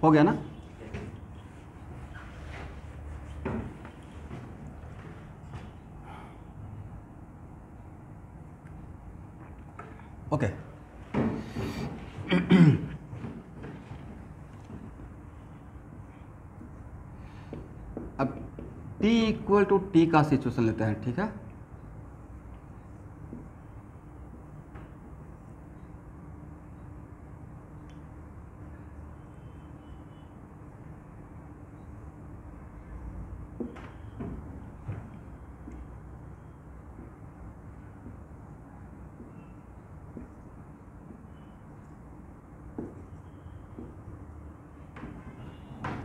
हो गया ना? ओके। अब t इक्वल टू टी का सिचुएशन लेते हैं, ठीक है?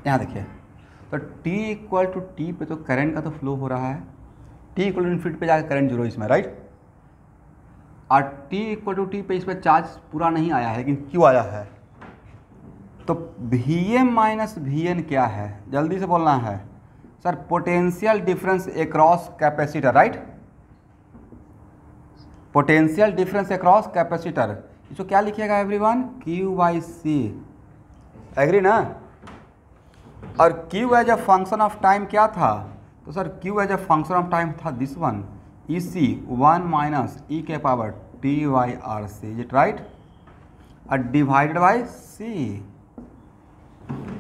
यहाँ देखिए, तो t इक्वल टू टी पे तो करंट का तो फ्लो हो रहा है, t इक्वल टू इन्फिनिटी पे जाकर करंट 0 इसमें, राइट? और t इक्वल टू टी पे इस पर चार्ज पूरा नहीं आया है, लेकिन क्यों आया है? तो Vm माइनस Vn क्या है? जल्दी से बोलना है sir. Potential difference across capacitor, right? Potential difference across capacitor, इसको क्या लिखिएगा एवरीवन? Q/C, एग्री ना? और Q as a function of time क्या था? तो sir Q as a function of time था this one, E C 1 minus E के power T Y R C, is it right, और डिवाइडेड बाई सी।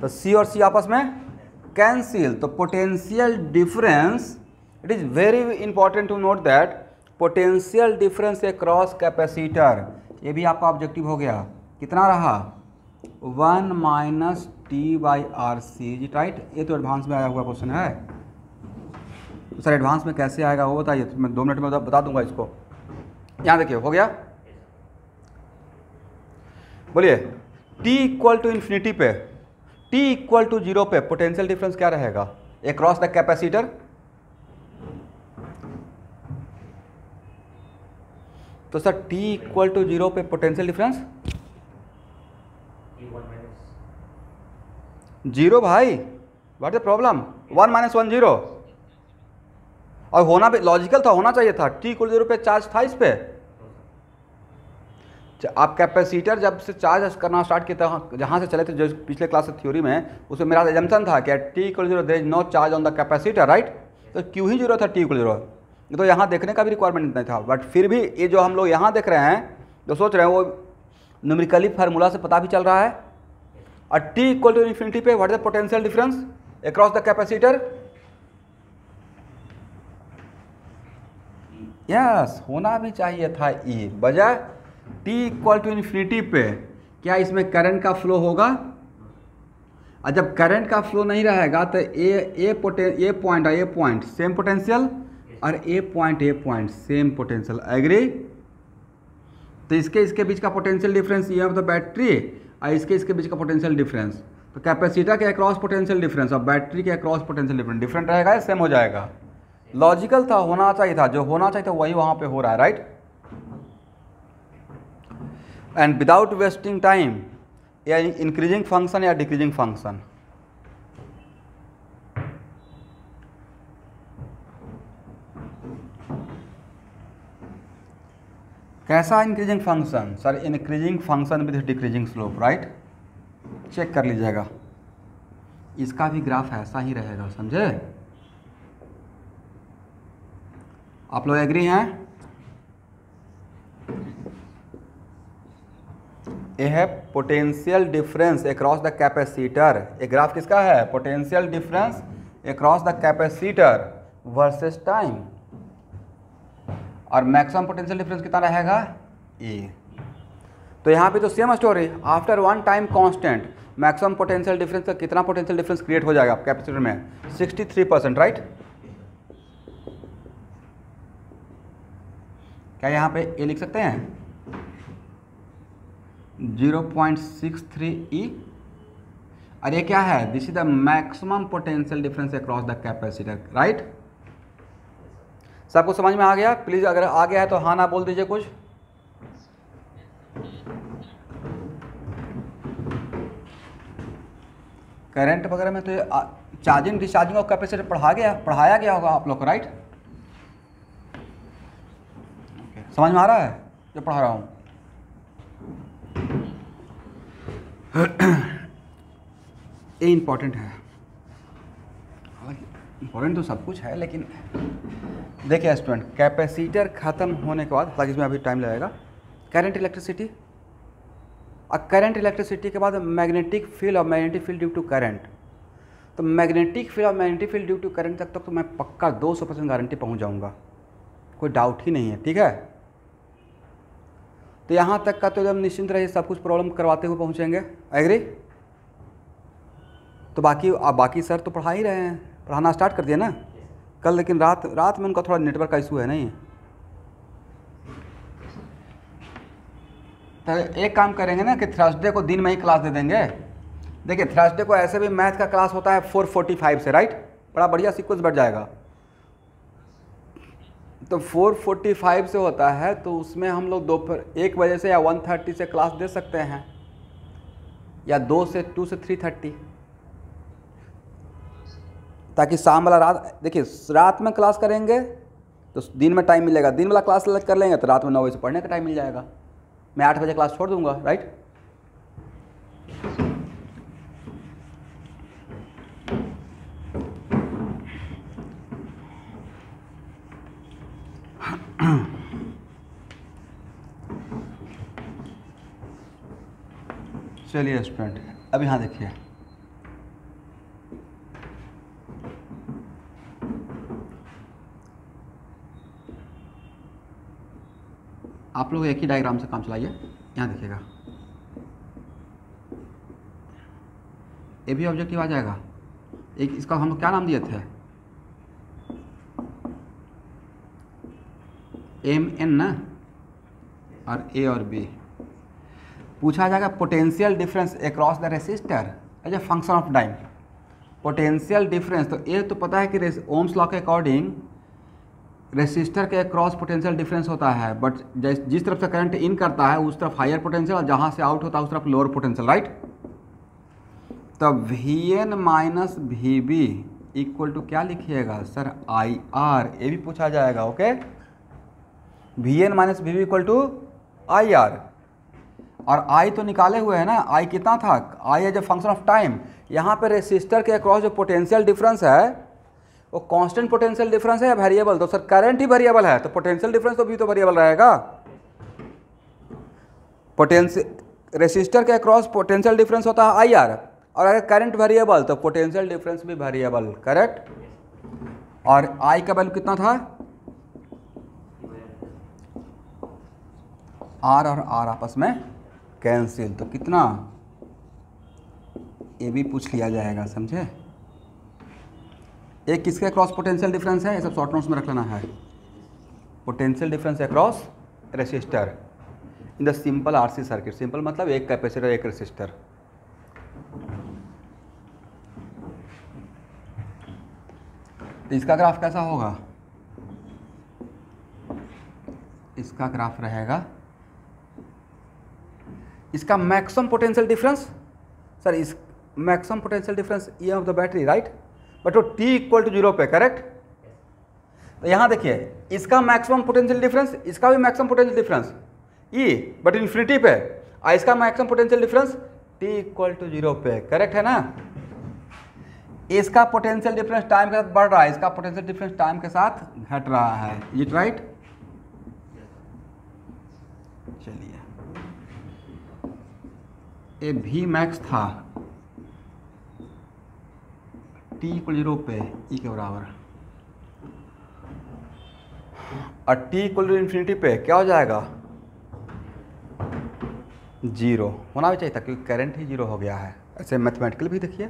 तो C और C आपस में कैंसिल, तो potential difference, it is very important to note that potential difference across capacitor, ये भी आपका ऑब्जेक्टिव हो गया, कितना रहा 1 minus T by R C, is it right. ये तो एडवांस में आया हुआ क्वेश्चन है। तो सर एडवांस में कैसे आएगा वो बताइए, तो मैं 2 मिनट में बता दूंगा इसको। यहाँ देखिए हो गया, बोलिए t इक्वल टू इन्फिनिटी पे, t इक्वल टू 0 पे पोटेंशियल डिफरेंस क्या रहेगा अक्रॉस द कैपेसिटर। तो सर t इक्वल टू 0 पे पोटेंशियल डिफरेंस 0 भाई, व्हाट द प्रॉब्लम, 1 माइनस 1 0, और होना भी लॉजिकल था, होना चाहिए था, t इक्वल 0 पे चार्ज था इस पे। आप कैपेसिटर जब से चार्ज करना स्टार्ट किया था, जहाँ से चले थे जो पिछले क्लास से थ्योरी में, उसमें मेरा एजम्पशन था कि T equal 0 there is no charge on the capacitor, right. तो क्यों ही 0 था टी इक्वल 0, तो यहाँ देखने का भी रिक्वायरमेंट नहीं था। बट फिर भी ये जो हम लोग यहाँ देख रहे हैं, जो सोच रहे हैं, वो न्यूमेरिकली फार्मूला से पता भी चल रहा है। और टी इक्वल टू इन्फिनिटी पे what is the potential difference across the capacitor, yes होना भी चाहिए था ई, बजाय t इक्वल टू इन्फिनिटी पे क्या इसमें करंट का फ्लो होगा, और जब करंट का फ्लो नहीं रहेगा तो ए पॉइंट सेम पोटेंशियल, और ए पॉइंट सेम पोटेंशियल, एग्री। तो इसके बीच का पोटेंशियल डिफरेंस ये मतलब बैटरी, और इसके बीच का पोटेंशियल डिफरेंस, तो कैपेसिटर के अक्रॉस पोटेंशियल डिफरेंस और बैटरी के अक्रॉस पोटेंशियल डिफरेंस डिफरेंट रहेगा या सेम हो जाएगा। लॉजिकल था, होना चाहिए था, जो होना चाहिए था वही वहाँ पे हो रहा है, right. And without wasting time, या इंक्रीजिंग फंक्शन या डिक्रीजिंग फंक्शन, कैसा increasing function, sir increasing function with decreasing slope, right. Check कर लीजिएगा, इसका भी ग्राफ ऐसा ही रहेगा, समझे। आप लोग एग्री हैं। ये है potential difference across the capacitor, ये ग्राफ किसका है, potential difference across the capacitor versus time, और मैक्सिमम पोटेंशियल डिफरेंस कितना रहेगा ए। तो यहाँ पे तो same story, after one time constant maximum potential difference का कितना पोटेंशियल डिफरेंस क्रिएट हो जाएगा कैपेसिटर में, 63%, राइट। क्या यहाँ पे ए लिख सकते हैं 0.63 ई, और ये क्या है, this is the maximum potential difference across the capacitor, right. सबको समझ में आ गया, प्लीज अगर आ गया है तो हाँ ना बोल दीजिए कुछ। करंट वगैरह में तो चार्जिंग डिस्चार्जिंग और कैपेसिटर पढ़ाया गया होगा आप लोग को, राइट। समझ में आ रहा है जो पढ़ा रहा हूँ। ये इम्पोर्टेंट है, इम्पोर्टेंट तो सब कुछ है, लेकिन देखिए स्टूडेंट, कैपेसिटर ख़त्म होने के बाद, हालांकि इसमें अभी टाइम लगेगा, करंट इलेक्ट्रिसिटी, और करंट इलेक्ट्रिसिटी के बाद मैग्नेटिक फील्ड और magnetic field due to current. तो मैग्नेटिक फील्ड और magnetic field due to current तक तो मैं पक्का 200% गारंटी पहुंच जाऊंगा, कोई डाउट ही नहीं है, ठीक है। तो यहाँ तक का तो एकदम निश्चिंत रहिए, सब कुछ प्रॉब्लम करवाते हुए पहुँचेंगे, एग्री। तो बाकी सर तो पढ़ा ही रहे हैं, पढ़ाना स्टार्ट कर दिया ना कल, लेकिन रात में उनका थोड़ा नेटवर्क का इशू है, नहीं। तो एक काम करेंगे ना कि थर्सडे को दिन में ही क्लास दे देंगे। देखिए थर्सडे को ऐसे भी मैथ का क्लास होता है 4:45 से, राइट, बड़ा बढ़िया सीक्वेंस बढ़ जाएगा। तो 4:45 से होता है, तो उसमें हम लोग दोपहर 1 बजे से या 1:30 से क्लास दे सकते हैं, या 2 से 3:30, ताकि शाम वाला देखिए रात में क्लास करेंगे तो दिन में टाइम मिलेगा, दिन वाला क्लास कर लेंगे तो रात में 9 बजे से पढ़ने का टाइम मिल जाएगा। मैं 8 बजे क्लास छोड़ दूंगा, राइट। चलिए स्टूडेंट, अब यहाँ देखिए, आप लोग एक ही डायग्राम से काम चलाइए। यहाँ देखिएगा, ये भी ऑब्जेक्टिव आ जाएगा। एक इसका हम लोग क्या नाम दिए थे, एम एन ना, और ए और बी। पूछा जाएगा potential difference across the resistor as a function of time. Potential difference, तो ये तो पता है कि ओम्स लॉ के अकॉर्डिंग रेसिस्टर के अक्रॉस पोटेंशियल डिफरेंस होता है, बट जिस तरफ से करंट इन करता है उस तरफ हायर पोटेंशियल, और जहाँ से आउट होता है उस तरफ लोअर पोटेंशियल, राइट। तो V N minus V B equal to क्या लिखिएगा सर, आई आर। ये भी पूछा जाएगा, okay. V N minus V B equal to I R, और आई तो निकाले हुए है ना, आई कितना था, I as a function of time. यहाँ पे रेसिस्टर के अक्रॉस जो पोटेंशियल डिफरेंस है वो कांस्टेंट पोटेंशियल डिफरेंस है या वेरिएबल, तो सर करंट ही वेरिएबल है तो पोटेंशियल डिफरेंस तो भी तो वेरिएबल रहेगा। पोटेंशियल रेसिस्टर के अक्रॉस पोटेंशियल डिफरेंस होता है आई आर, और अगर करंट वेरिएबल तो पोटेंशियल डिफरेंस भी वेरिएबल, करेक्ट। और आई का वैल्यू कितना था, आर और आर आपस में कैंसिल, तो कितना, ये भी पूछ लिया जाएगा, समझे। एक किसके अक्रॉस पोटेंशियल डिफरेंस है, ये सब शॉर्ट नोट्स में रख लेना है। Potential difference across resistor in the simple RC circuit. Simple मतलब एक कैपेसिटर एक रेसिस्टर। तो इसका ग्राफ कैसा होगा, इसका ग्राफ रहेगा, इसका मैक्सिमम पोटेंशियल डिफरेंस, सर इस maximum potential difference E of the battery, right, but वो t इक्वल टू 0 पे, करेक्ट। तो यहाँ देखिए, इसका मैक्सिमम पोटेंशियल डिफरेंस, इसका भी maximum potential difference E, but infinity पे, और इसका maximum potential difference t equal to 0 पे, करेक्ट है ना। इसका पोटेंशियल डिफरेंस टाइम के साथ बढ़ रहा है, इसका पोटेंशियल डिफरेंस टाइम के साथ घट रहा है, इट राइट। चलिए, ये भी मैक्स था t इक्वल 0 पे ई के बराबर, और t इक्वल टू इन्फिनिटी पे क्या हो जाएगा, 0 होना भी चाहिए था क्योंकि करंट ही 0 हो गया है। ऐसे मैथमेटिकल भी देखिए,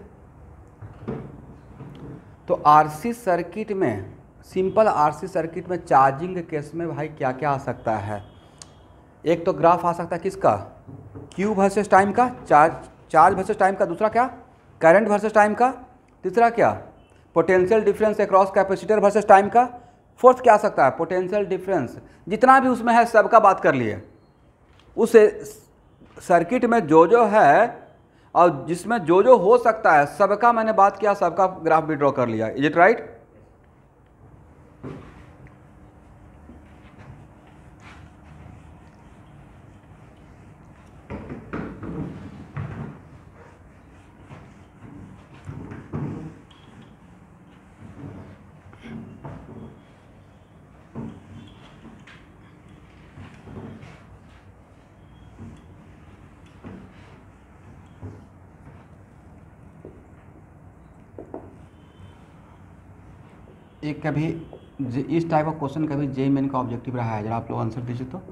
तो आरसी सर्किट में, सिंपल आरसी सर्किट में चार्जिंग के केस में भाई क्या क्या आ सकता है। एक तो ग्राफ आ सकता है किसका, क्यू वर्सेस टाइम का, चार्ज वर्सेस टाइम का, दूसरा क्या करंट वर्सेस टाइम का, तीसरा क्या potential difference across capacitor versus time का, फोर्थ क्या आ सकता है पोटेंशियल डिफरेंस, जितना भी उसमें है सबका बात कर लिए। उस सर्किट में जो है और जिसमें जो हो सकता है सबका मैंने बात किया, सबका ग्राफ भी ड्रॉ कर लिया, इज इट राइट। एक कभी इस टाइप ऑफ क्वेश्चन कभी जेईई मेन का ऑब्जेक्टिव रहा है, जरा आप लोग आंसर दीजिए तो।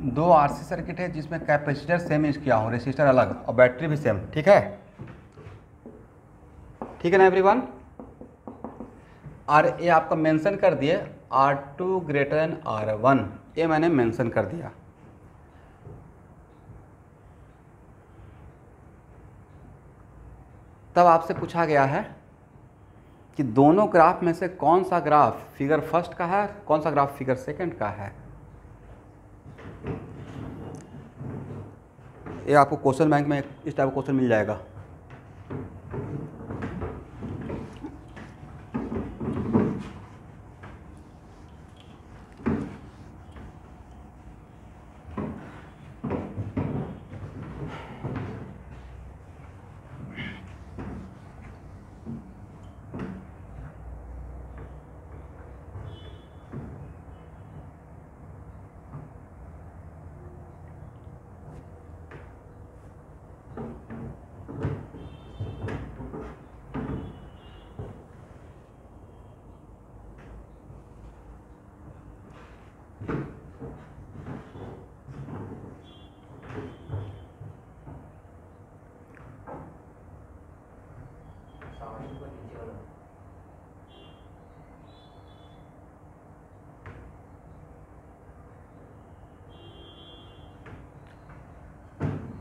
दो आरसी सर्किट है जिसमें कैपेसिटर सेम यूज किया हूँ, रेसिस्टर अलग और बैटरी भी सेम, ठीक है, ठीक है ना एवरीवन। और ये आपका मेंशन कर दिए R2 ग्रेटर देन R1, ये मैंने मेंशन कर दिया। तब आपसे पूछा गया है कि दोनों ग्राफ में से कौन सा ग्राफ फिगर फर्स्ट का है, कौन सा ग्राफ फिगर सेकंड का है। ये आपको क्वेश्चन बैंक में इस टाइप का क्वेश्चन मिल जाएगा।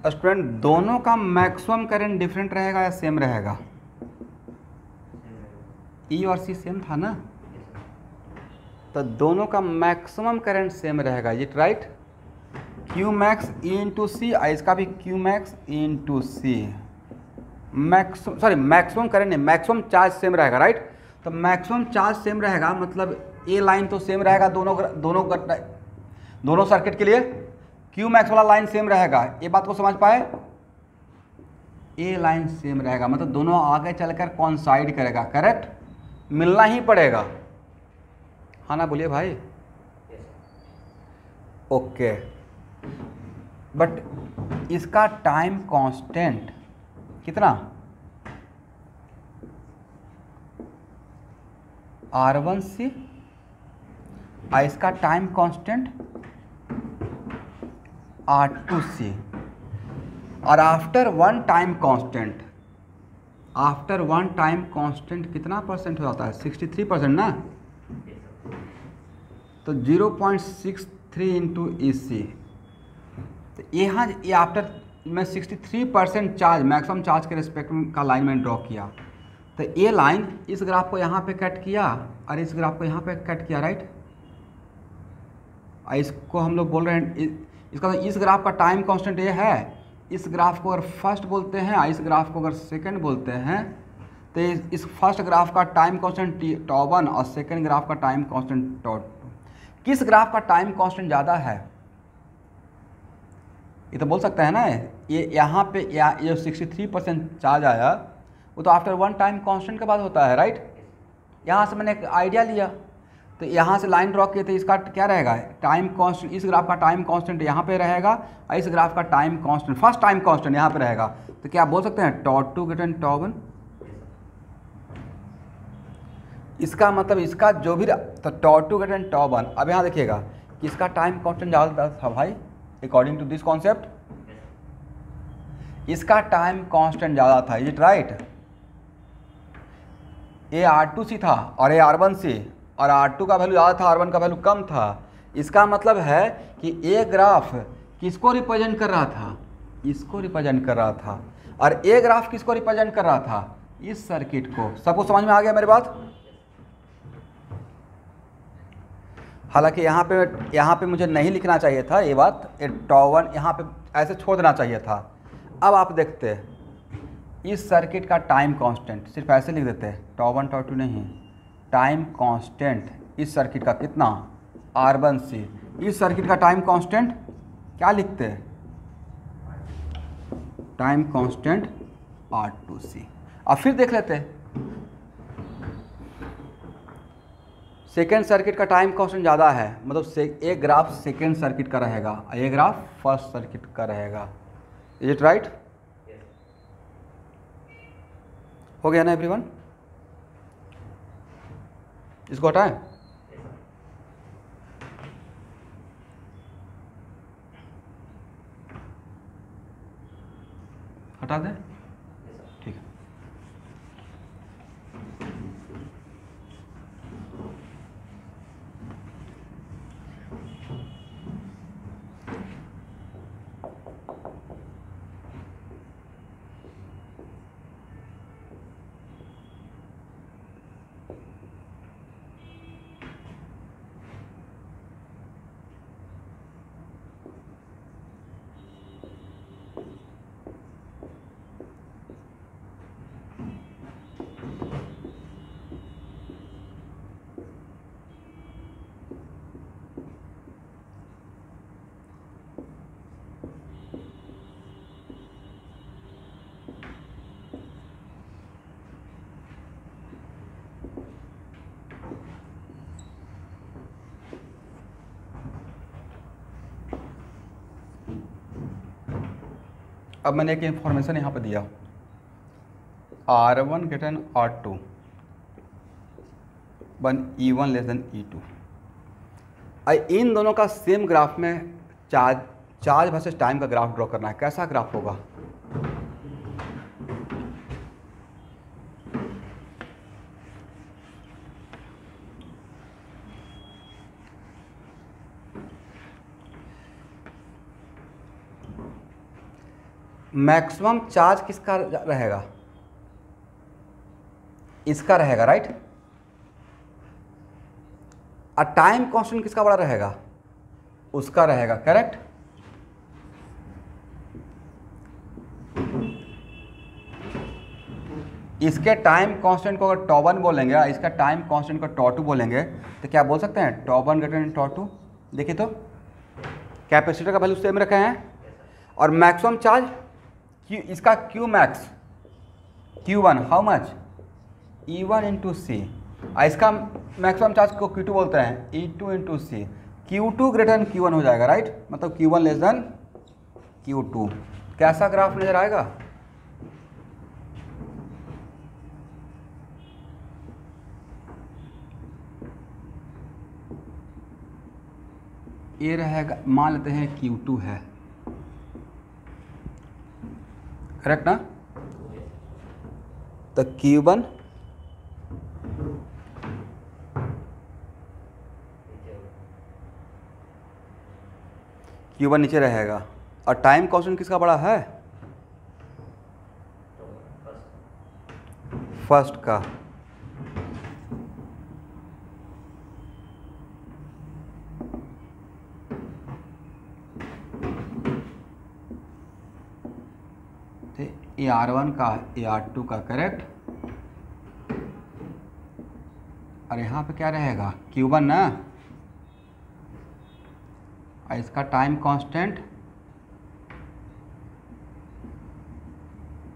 स्टूडेंट, दोनों का मैक्सिमम करंट डिफरेंट रहेगा या सेम रहेगा? ई और सी सेम था ना, तो दोनों का मैक्सिमम करंट सेम रहेगा। It right? Q max E into C, इसका भी Q max E into C. Maximum current नहीं, मैक्सिमम चार्ज सेम रहेगा, राइट? तो मैक्सिमम चार्ज सेम रहेगा मतलब ए लाइन तो सेम रहेगा दोनों सर्किट के लिए। क्यू मैक्स वाला लाइन सेम रहेगा, ये बात को समझ पाए? ए लाइन सेम रहेगा मतलब दोनों आगे चलकर कॉन्साइड करेगा, करेक्ट? मिलना ही पड़ेगा, हाँ ना, बोलिए भाई। ओके, बट इसका टाइम कांस्टेंट कितना? R1C, इसका टाइम कांस्टेंट R2C। और आफ्टर वन टाइम कांस्टेंट कितना परसेंट हो जाता है? 63% ना। तो 0.63 इंटू EC। तो यहाँ ये आफ्टर मैं 63% चार्ज, मैक्सिमम चार्ज के रेस्पेक्ट का लाइन मैंने ड्रॉ किया। तो ये लाइन इस ग्राफ को यहाँ पे कट किया और इस ग्राफ को यहाँ पे कट किया, राइट? इसको हम लोग बोल रहे हैं, इसका इस ग्राफ का टाइम कांस्टेंट ये है। इस ग्राफ को अगर फर्स्ट बोलते हैं, इस ग्राफ को अगर सेकंड बोलते हैं, तो इस फर्स्ट ग्राफ का टाइम कांस्टेंट τ1 और सेकंड ग्राफ का टाइम कांस्टेंट τ2। किस ग्राफ का टाइम कांस्टेंट ज़्यादा है? ये तो बोल सकते हैं ना, ये यहाँ पे ये 63% चार्ज आया, वो तो आफ्टर वन टाइम कांस्टेंट के बाद होता है, राइट? यहाँ से मैंने एक आइडिया लिया, तो यहाँ से लाइन ड्रॉ किए, तो इसका क्या रहेगा? टाइम कांस्टेंट, इस ग्राफ का टाइम कांस्टेंट यहाँ पे रहेगा और इस ग्राफ का time constant, first time constant यहाँ पे रहेगा। तो क्या आप बोल सकते हैं τ2 > τ1? इसका मतलब इसका जो भी तो τ2 > τ1। अब यहाँ देखिएगा कि इसका टाइम कांस्टेंट ज़्यादा था भाई, अकॉर्डिंग टू दिस कॉन्सेप्ट इसका टाइम कांस्टेंट ज़्यादा था, इज इट राइट? ये R2C था और ये R1C, और R2 का वैल्यू ज़्यादा था, R1 का वैल्यू कम था। इसका मतलब है कि ये ग्राफ किसको रिप्रेजेंट कर रहा था? इसको रिप्रेजेंट कर रहा था। और ये ग्राफ किसको रिप्रेजेंट कर रहा था? इस सर्किट को। सबको समझ में आ गया मेरी बात? हालांकि यहाँ पे मुझे नहीं लिखना चाहिए था ये बात, ये τ1 यहाँ पे ऐसे छोड़ देना चाहिए था। अब आप देखते हैं इस सर्किट का टाइम कांस्टेंट सिर्फ ऐसे लिख देते हैं, τ1 τ2 नहीं, टाइम कांस्टेंट इस सर्किट का कितना? R1C। इस सर्किट का टाइम कांस्टेंट क्या लिखते हैं? Time constant R2C। अब फिर देख लेते हैं, सेकेंड सर्किट का टाइम कांस्टेंट ज़्यादा है, मतलब एक ग्राफ सेकेंड सर्किट का रहेगा और एक ग्राफ फर्स्ट सर्किट का रहेगा। Is it right? हो गया ना एवरीवन? इसको हटाएं? हटा दें? ठीक है। अब मैंने एक इन्फॉर्मेशन यहाँ पे दिया, R1 greater than R2 one E1 less than E2। इन दोनों का सेम ग्राफ में चार्ज वर्सेस टाइम का ग्राफ ड्रॉ करना है। कैसा ग्राफ होगा? मैक्सिमम चार्ज किसका रहेगा? इसका रहेगा, राइट। और टाइम कांस्टेंट किसका बड़ा रहेगा? उसका रहेगा, करेक्ट। इसके टाइम कांस्टेंट को अगर τ1 बोलेंगे और इसका टाइम कांस्टेंट को τ2 बोलेंगे तो क्या बोल सकते हैं? τ1 ग्रेटर देन τ2। देखिए तो कैपेसिटर का वैल्यू सेम रखे हैं और मैक्सिमम चार्ज इसका Q max Q1 how much? E1 into C. इसका मैक्सिमम चार्ज को Q2 बोलते हैं, E2 इंटू सी। Q2 ग्रेटर देन Q1 हो जाएगा, राइट। मतलब Q1 लेस देन Q2। कैसा ग्राफ नजर आएगा? ये रहेगा, मान लेते हैं Q2 है, करेक्ट ना। तो Q1 नीचे रहेगा और टाइम कांस्टेंट किसका बड़ा है? फर्स्ट का। ये R1 का, ये R2 का, करेक्ट। और यहाँ पे क्या रहेगा? Q1 ना। और इसका टाइम कांस्टेंट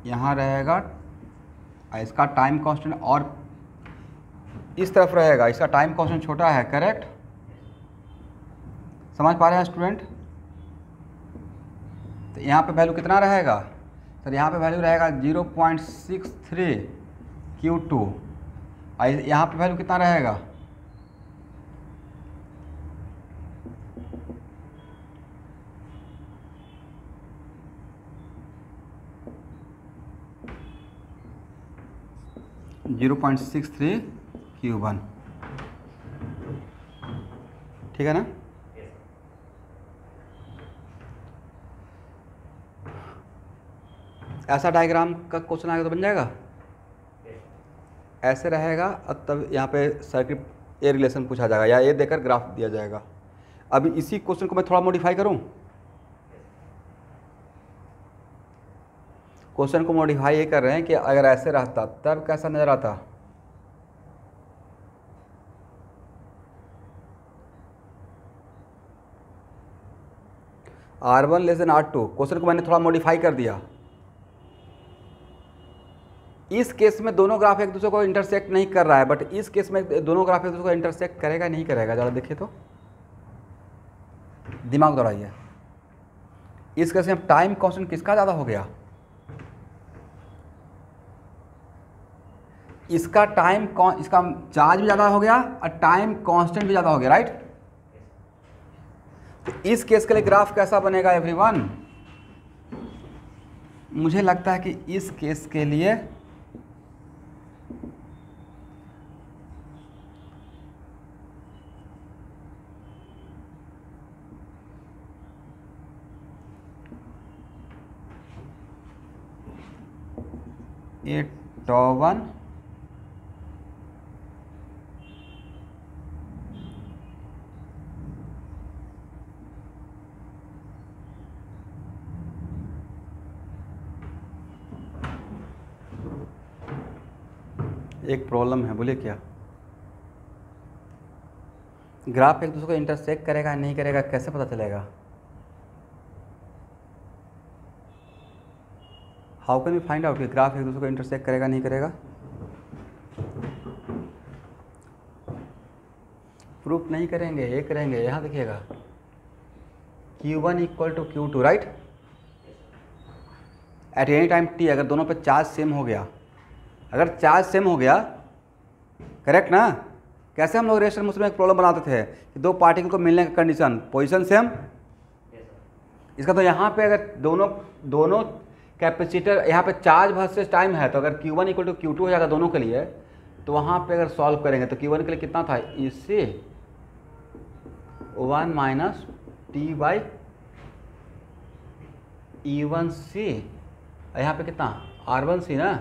यहाँ रहेगा और इसका टाइम कांस्टेंट और इस तरफ रहेगा, इसका टाइम कांस्टेंट छोटा है, करेक्ट। समझ पा रहे हैं स्टूडेंट? तो यहाँ पे वैल्यू कितना रहेगा सर? यहाँ पे वैल्यू रहेगा 0.63 Q2 और यहाँ पे वैल्यू कितना रहेगा? .63 Q1, ठीक है ना। ऐसा डायग्राम का क्वेश्चन आएगा तो बन जाएगा, ऐसे रहेगा और तब यहाँ पे सर्किट ए रिलेशन पूछा जाएगा या ये देकर ग्राफ दिया जाएगा। अभी इसी क्वेश्चन को मैं थोड़ा मॉडिफाई करूँ। क्वेश्चन को मॉडिफाई ये कर रहे हैं कि अगर ऐसे रहता तब कैसा नजर आता? R1 less than R2। Question को मैंने थोड़ा मॉडिफाई कर दिया। इस केस में दोनों ग्राफ एक दूसरे को इंटरसेक्ट नहीं कर रहा है, बट इस केस में दोनों ग्राफ एक दूसरे को इंटरसेक्ट करेगा नहीं करेगा? ज़रा देखिए तो, दिमाग दौड़ाइए। इस केस में टाइम कांस्टेंट किसका ज़्यादा हो गया? इसका इसका चार्ज भी ज़्यादा हो गया और टाइम कांस्टेंट भी ज़्यादा हो गया, राइट। तो इस केस के लिए ग्राफ कैसा बनेगा एवरीवन? मुझे लगता है कि इस केस के लिए ये τ1 एक प्रॉब्लम है, बोलिए क्या? ग्राफ एक दूसरे को इंटरसेक्ट करेगा नहीं करेगा कैसे पता चलेगा? How can we find out कि ग्राफ एक दूसरे को इंटरसेक्ट करेगा नहीं करेगा? प्रूफ नहीं करेंगे, ये करेंगे। यहाँ देखिएगा Q1 equal to Q2, right. At any time T अगर दोनों पे चार्ज सेम हो गया, अगर चार्ज सेम हो गया, करेक्ट ना। कैसे हम लोग रेजिस्टर में एक प्रॉब्लम बनाते थे कि दो पार्टिकल को मिलने का कंडीशन पोजीशन सेम। इसका तो यहाँ पे अगर दोनों कैपेसिटर यहाँ पे चार्ज वर्सेस टाइम है, तो अगर Q1 इक्वल टू Q2 हो जाएगा दोनों के लिए, तो वहाँ पे अगर सॉल्व करेंगे तो Q1 के लिए कितना था, इससे 1 माइनस टी बाई E1C, यहाँ पे कितना R1C ना,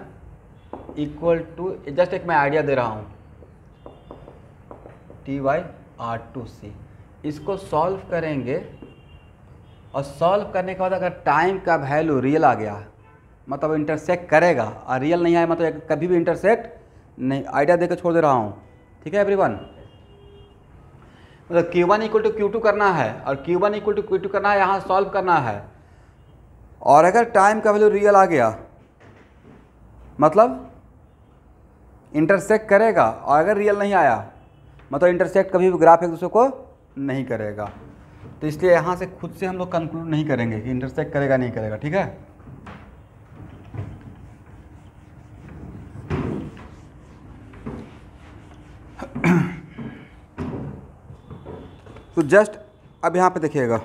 इक्वल टू, जस्ट एक मैं आइडिया दे रहा हूँ, टी बाई R2C। इसको सॉल्व करेंगे और सॉल्व करने के बाद अगर टाइम का वैल्यू रियल आ गया, मतलब इंटरसेक्ट करेगा, और रियल नहीं आया मतलब कभी भी इंटरसेक्ट नहीं, आइडिया देकर छोड़ दे रहा हूँ, ठीक है एवरीवन। मतलब Q1 इक्वल टू Q2 करना है और Q1 इक्वल टू Q2 करना है, यहाँ सॉल्व करना है, और अगर टाइम का वैल्यू रियल आ गया मतलब इंटरसेक्ट करेगा, और अगर रियल नहीं आया मतलब इंटरसेक्ट कभी भी ग्राफ एक दूसरे को नहीं करेगा। तो इसलिए यहाँ से खुद से हम लोग कंक्लूड नहीं करेंगे कि इंटरसेक्ट करेगा नहीं करेगा, ठीक है। तो जस्ट अब यहाँ पे देखिएगा,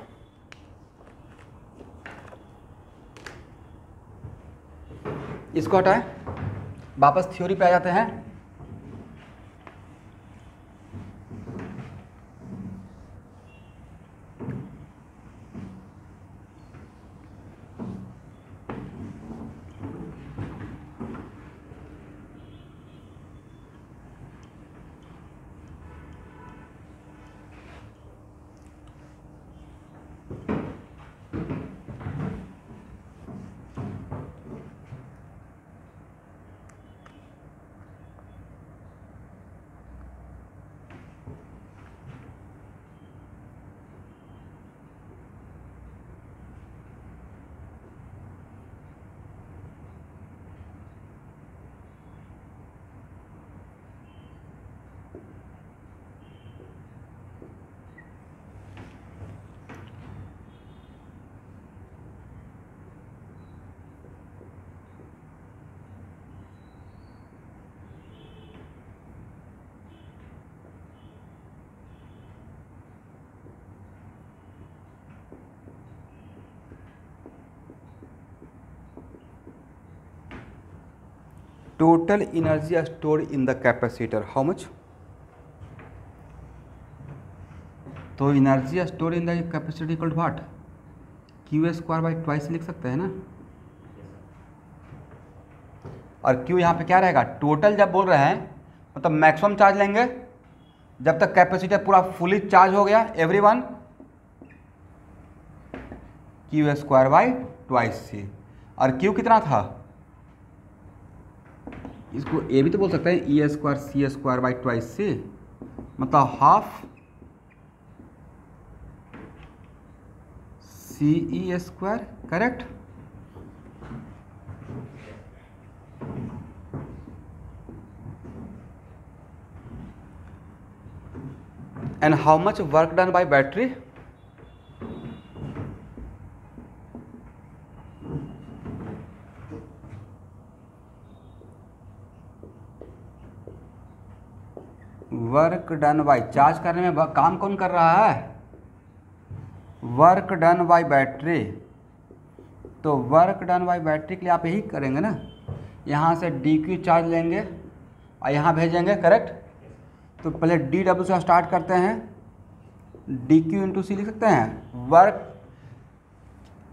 इसको हटाएं, वापस थ्योरी पे आ जाते हैं। Total energy store in the capacitor how much. तो energy store in the capacitor equal to what, Q square by twice लिख सकते हैं ना। और क्यू यहाँ पे क्या रहेगा, टोटल जब बोल रहे हैं मतलब मैक्सिमम चार्ज लेंगे जब तक कैपेसिटर पूरा फुली चार्ज हो गया everyone, Q square by twice C. और क्यू कितना था, इसको ए भी तो बोल सकते हैं, E square C square by twice C, मतलब half C E square, correct. And how much work done by battery, work done by, charge करने में काम कौन कर रहा है, वर्क डन बाय बैटरी। तो वर्क डन बाय बैटरी के लिए आप यही करेंगे ना, यहाँ से डी क्यू चार्ज लेंगे और यहाँ भेजेंगे, करेक्ट। तो पहले डी डब्ल्यू से स्टार्ट करते हैं, डी क्यू इंटू सी लिख सकते हैं। वर्क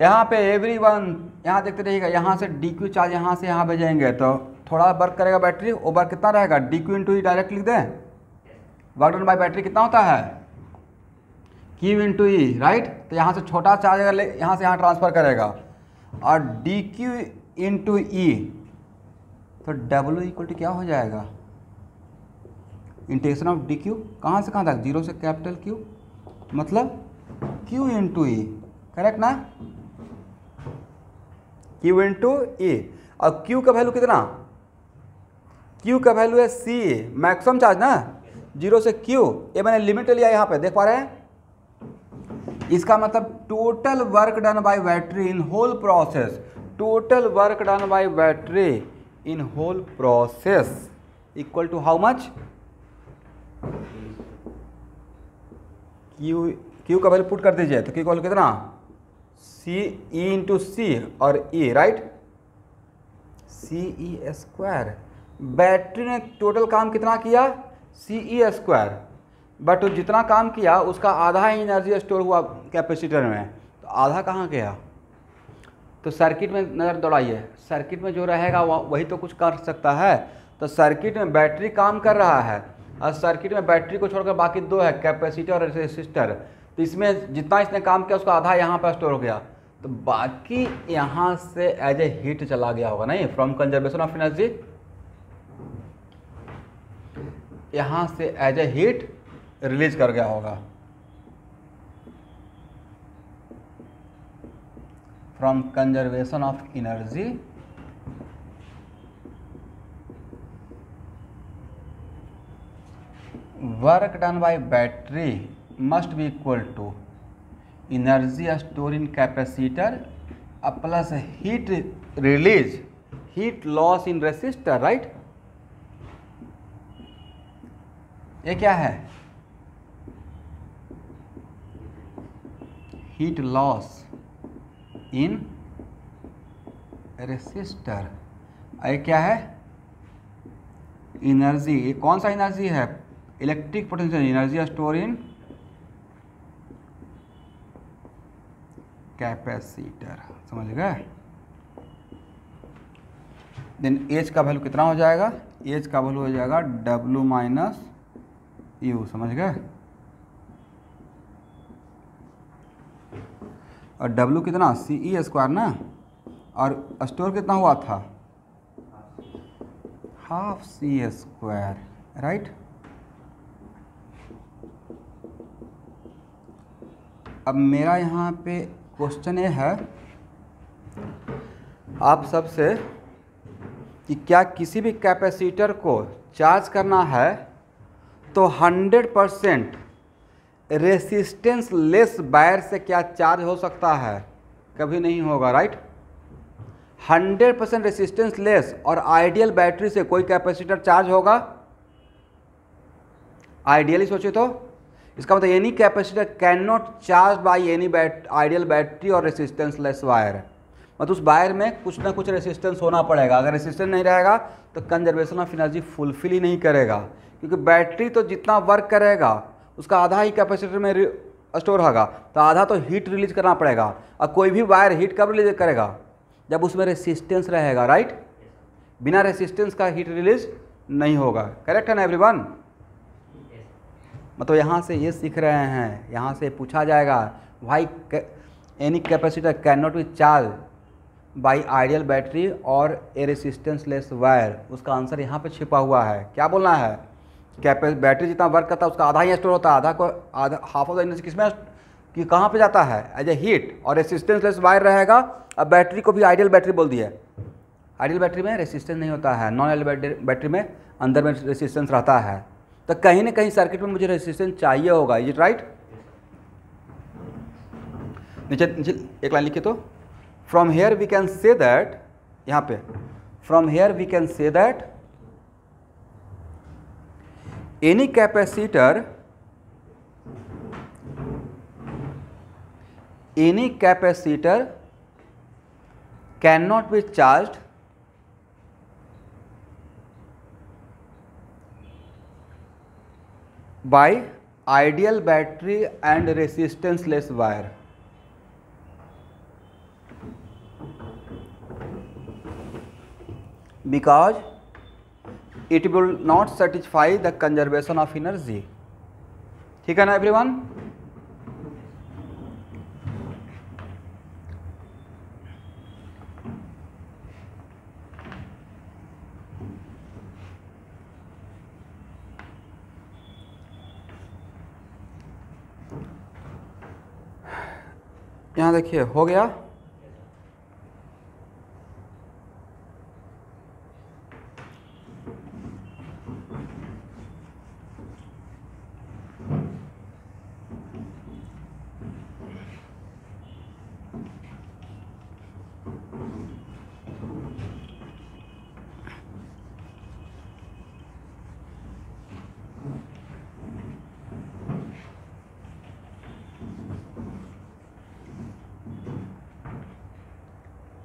यहाँ पे एवरीवन यहाँ देखते रहिएगा, यहाँ से डी क्यू चार्ज यहाँ से यहाँ भेजेंगे तो थोड़ा वर्क करेगा बैटरी, वो वर्क कितना रहेगा, डी क्यू इंटू ई डायरेक्ट लिख दें। वर्क डन बाय बैटरी कितना होता है, क्यू इंटू ई, राइट। तो यहाँ से छोटा चार्ज अगर यहाँ से यहाँ ट्रांसफ़र करेगा, और डी क्यू इंटू ई, तो डब्ल्यू इक्वल टू क्या हो जाएगा, इंटीग्रेशन ऑफ डी क्यू, कहाँ से कहाँ तक, जीरो से कैपिटल क्यू, मतलब क्यू इंटू ई, करेक्ट ना, क्यू इंटू ई। और क्यू का वैल्यू कितना, क्यू का वैल्यू है सी, मैक्सिमम चार्ज ना, जीरो से क्यू, ये मैंने लिमिट लिया यहाँ पे, देख पा रहे हैं। इसका मतलब total work done by battery in whole process, total work done by battery in whole process equal to how much, Q का वैल्यू पुट कर दीजिए तो क्यू का वैल्यू कितना, सी ई इंटू सी और ई, राइट, सी ई स्क्वायर। बैटरी ने टोटल काम कितना किया, सी ई स्क्वायर, बट जितना काम किया उसका आधा ही एनर्जी स्टोर हुआ कैपेसिटर में, तो आधा कहाँ गया। तो सर्किट में नज़र दौड़ाइए, सर्किट में जो रहेगा वही तो कुछ कर सकता है। तो सर्किट में बैटरी काम कर रहा है और सर्किट में बैटरी को छोड़कर बाकी दो है, कैपेसिटर और रेसिस्टर। तो इसमें जितना इसने काम किया उसका आधा यहाँ पर स्टोर हो गया, तो बाकी यहाँ से एज ए हीट चला गया होगा, नहीं, फ्रॉम कंजर्वेशन ऑफ एनर्जी, यहाँ से एज ए हीट रिलीज कर गया होगा from conservation of energy work done by battery must be equal to energy store in capacitor plus heat release, heat loss in resistor, right. ये क्या है, heat loss in resistor. ये क्या है, energy, ये कौन सा एनर्जी है, electric potential energy store in capacitor, समझ गए। देन एच का वैल्यू कितना हो जाएगा, एच का वैल्यू हो जाएगा डब्ल्यू माइनस यू, समझ गए। और डब्ल्यू कितना, सी ई स्क्वायर ना, और स्टोर कितना हुआ था, हाफ सी स्क्वायर, राइट। अब मेरा यहाँ पे क्वेश्चन ये है आप सबसे कि क्या किसी भी कैपेसिटर को चार्ज करना है तो 100% रेसिस्टेंस लेस वायर से क्या चार्ज हो सकता है, कभी नहीं होगा, राइट। 100% रेसिस्टेंस लेस और आइडियल बैटरी से कोई कैपेसिटर चार्ज होगा, आइडियली सोचे तो इसका मतलब any capacitor can not charge by any ideal battery और रेसिस्टेंस लेस वायर, मतलब उस वायर में कुछ ना कुछ रेसिस्टेंस होना पड़ेगा। अगर रेसिस्टेंस नहीं रहेगा तो कंजर्वेशन ऑफ एनर्जी फुलफिल ही नहीं करेगा, क्योंकि बैटरी तो जितना वर्क करेगा उसका आधा ही कैपेसिटर में स्टोर होगा, तो आधा तो हीट रिलीज करना पड़ेगा। और कोई भी वायर हीट कब रिलीज करेगा, जब उसमें रेसिस्टेंस रहेगा, राइट। बिना रेसिस्टेंस का हीट रिलीज नहीं होगा, करेक्ट है ना एवरीवन। मतलब यहाँ से ये सीख रहे हैं, यहाँ से पूछा जाएगा भाई any capacitor can not B charge by ideal battery और ए रेसिस्टेंस लेस वायर, उसका आंसर यहाँ पे छिपा हुआ है। क्या बोलना है, बैटरी जितना वर्क करता है उसका आधा ही स्टोर होता है, आधा को आधा हाफ ऑफ द एनर्जी किसमें कि कहाँ पे जाता है, एज ए हीट, और रेसिस्टेंस लेस वायर रहेगा। अब बैटरी को भी आइडियल बैटरी बोल दिया, आइडियल बैटरी में रेसिस्टेंस नहीं होता है, नॉन आइडियल बैटरी में अंदर में रेसिस्टेंस रहता है। तो कहीं ना कहीं सर्किट में मुझे रेसिस्टेंस चाहिए होगा, इज इट राइट। नीचे नीचे एक लाइन लिखिए तो, from here we can say that, यहाँ पे from here we can say that any capacitor can not be charged by ideal battery and resistance less wire, because it will not satisfy the conservation of energy। ठीक है ना everyone. यहाँ देखिए हो गया,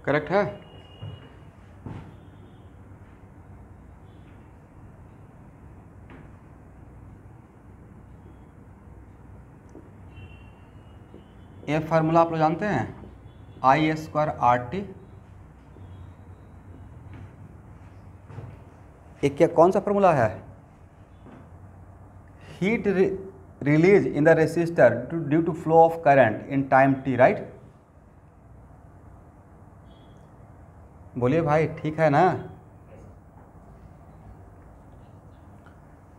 correct है? ये फार्मूला आप लोग जानते हैं, आई स्क्वायर आर टी। एक क्या कौन सा फार्मूला है? Heat release in the resistor due to flow of current in time T, right? बोलिए भाई, ठीक है ना?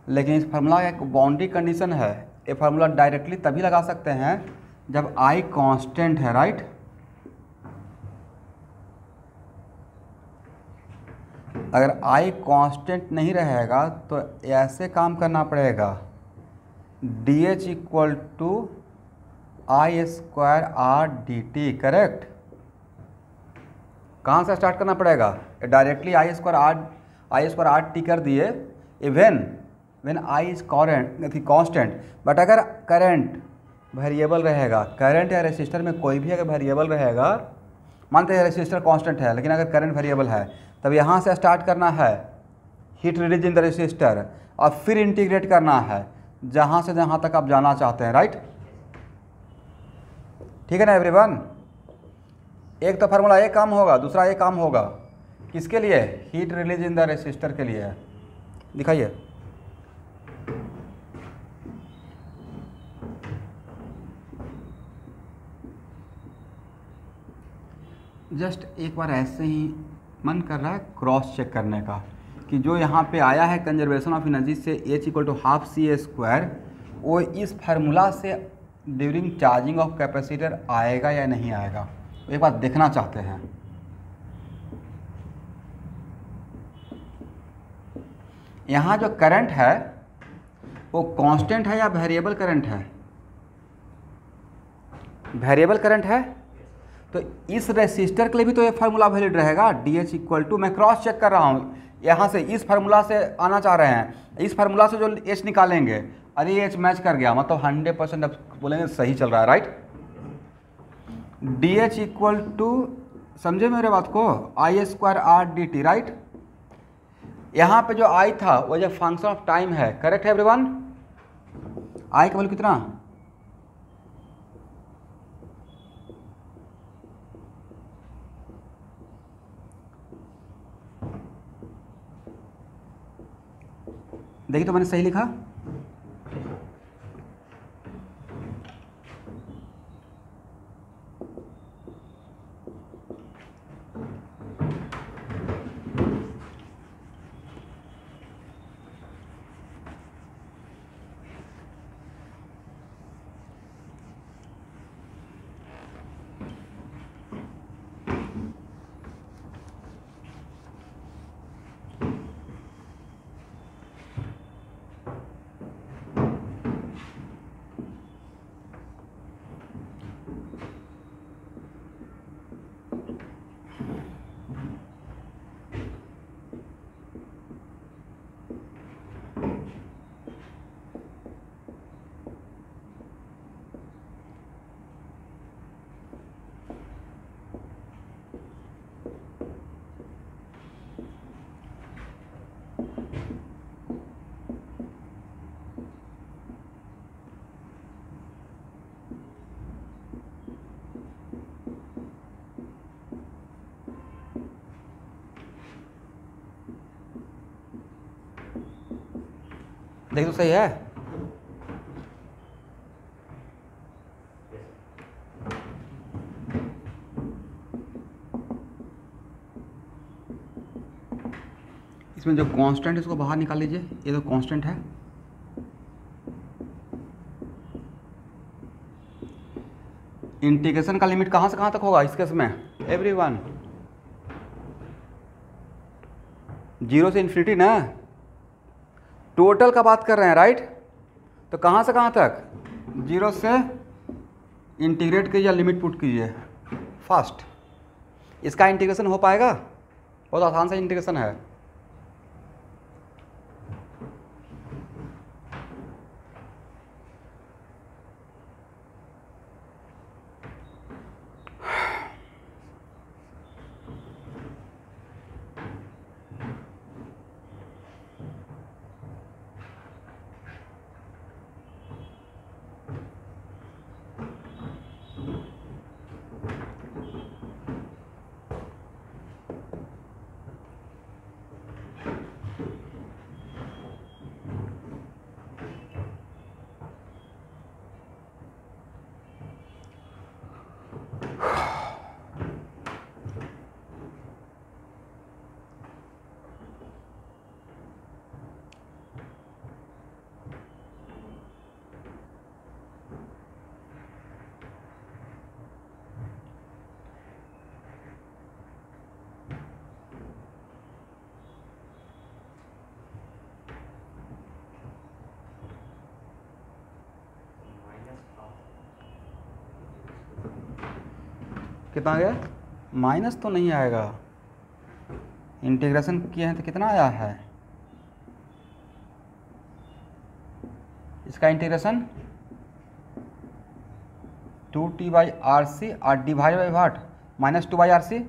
लेकिन इस फार्मूला का एक बाउंड्री कंडीशन है। ये फार्मूला डायरेक्टली तभी लगा सकते हैं जब आई कांस्टेंट है, राइट? अगर आई कांस्टेंट नहीं रहेगा तो ऐसे काम करना पड़ेगा, D H equal to I square R D T, correct? कहाँ से स्टार्ट करना पड़ेगा? Directly I square R T कर दिए when I is constant. But अगर करंट वेरिएबल रहेगा, करंट या रेसिस्टर में कोई भी अगर वेरिएबल रहेगा, मानते हैं रेसिस्टर कांस्टेंट है लेकिन अगर करंट वेरिएबल है, तब यहाँ से स्टार्ट करना है heat release in the resistor और फिर इंटीग्रेट करना है जहाँ से जहाँ तक आप जाना चाहते हैं, राइट? ठीक है ना एवरीवन? एक तो फार्मूला ये काम होगा, दूसरा ये काम होगा। किसके लिए? Heat release in the resistor के लिए है। दिखाइए। जस्ट एक बार ऐसे ही मन कर रहा है क्रॉस चेक करने का कि जो यहाँ पे आया है कंजर्वेशन ऑफ एनर्जी से H equal to half C A square, वो इस फार्मूला से ड्यूरिंग चार्जिंग ऑफ कैपेसिटर आएगा या नहीं आएगा, एक बार देखना चाहते हैं। यहाँ जो करंट है वो कांस्टेंट है या वेरिएबल करंट है? वेरिएबल करंट है, तो इस रेसिस्टर के लिए भी तो ये फार्मूला वैलिड रहेगा, डी एच इक्वल टू, मैं क्रॉस चेक कर रहा हूँ यहाँ से, इस फार्मूला से आना चाह रहे हैं, इस फार्मूला से जो एच निकालेंगे, अरे ये एच मैच कर गया, मतलब 100% अब बोलेंगे सही चल रहा है, right? D H equal to, समझे मेरे बात को, I square R D T, right? यहाँ पे जो आई था वो जो फंक्शन ऑफ टाइम है, करेक्ट है एवरीवन? आई का वैल्यू कितना? देखिए तो मैंने सही लिखा। देखिए तो सही है। इसमें जो कांस्टेंट है इसको बाहर निकाल लीजिए, ये तो कांस्टेंट है। इंटीग्रेशन का लिमिट कहाँ से कहाँ तक होगा इस केस में एवरीवन? 0 से इन्फिनिटी ना, टोटल का बात कर रहे हैं, राइट? तो कहाँ से कहाँ तक? 0 से इंटीग्रेट कीजिए, लिमिट पुट कीजिए फास्ट। इसका इंटीग्रेशन हो पाएगा? बहुत आसान सा इंटीग्रेशन है। कितना आ गया, माइनस तो नहीं आएगा, इंटीग्रेशन किए हैं तो कितना आया है इसका इंटीग्रेशन 2t/RC और डिवाइड बाई व्हाट -2/RC,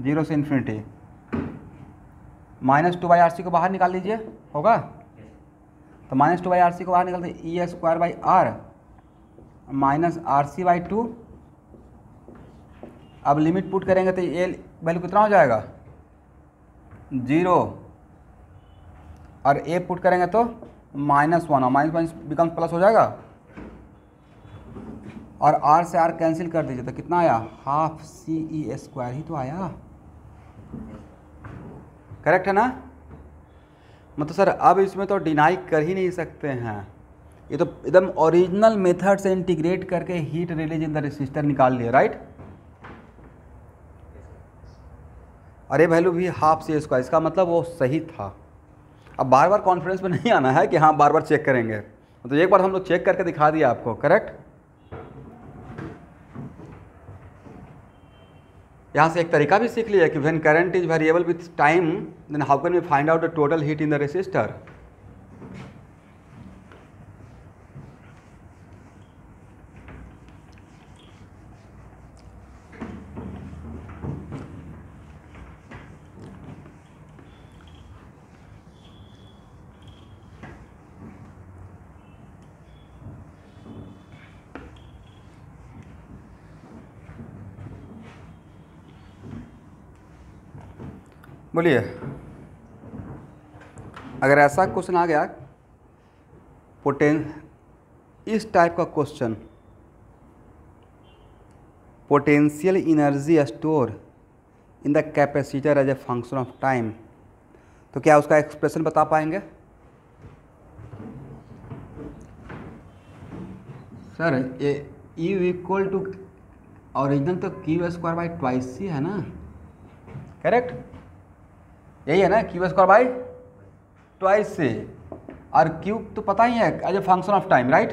0 से इन्फिनिटी। -2/RC को बाहर निकाल लीजिए, होगा तो -2/RC को बाहर निकालते e² - RC/2। अब लिमिट पुट करेंगे तो ये वैल्यू कितना हो जाएगा 0, और ए पुट करेंगे तो -1 और -1 बिकम्स प्लस हो जाएगा, और r से r कैंसिल कर दीजिए तो कितना आया, हाफ CE² ही तो आया, करेक्ट है ना। मतलब सर अब इसमें तो डिनाई कर ही नहीं सकते हैं, ये तो एकदम ओरिजिनल मेथड से इंटीग्रेट करके heat release in the resistor निकाल लिए, राइट। अरे वैल्यू भी हाफ CE², इसका मतलब वो सही था। अब बार बार कॉन्फिडेंस में नहीं आना है कि हाँ बार बार चेक करेंगे, तो एक बार हम लोग चेक करके दिखा दिया आपको, करेक्ट। यहाँ से एक तरीका भी सीख लिया कि when current is variable with time then how can we find out the total heat in the resistor. बोलिए, अगर ऐसा क्वेश्चन आ गया इस टाइप का question, potential energy store in the capacitor as a function of time, तो क्या उसका एक्सप्रेशन बता पाएंगे सर। ये U = ओरिजिनल तो Q²/2c है ना, करेक्ट, यही है ना, Q²/2c, और Q तो पता ही है as a function of time, right.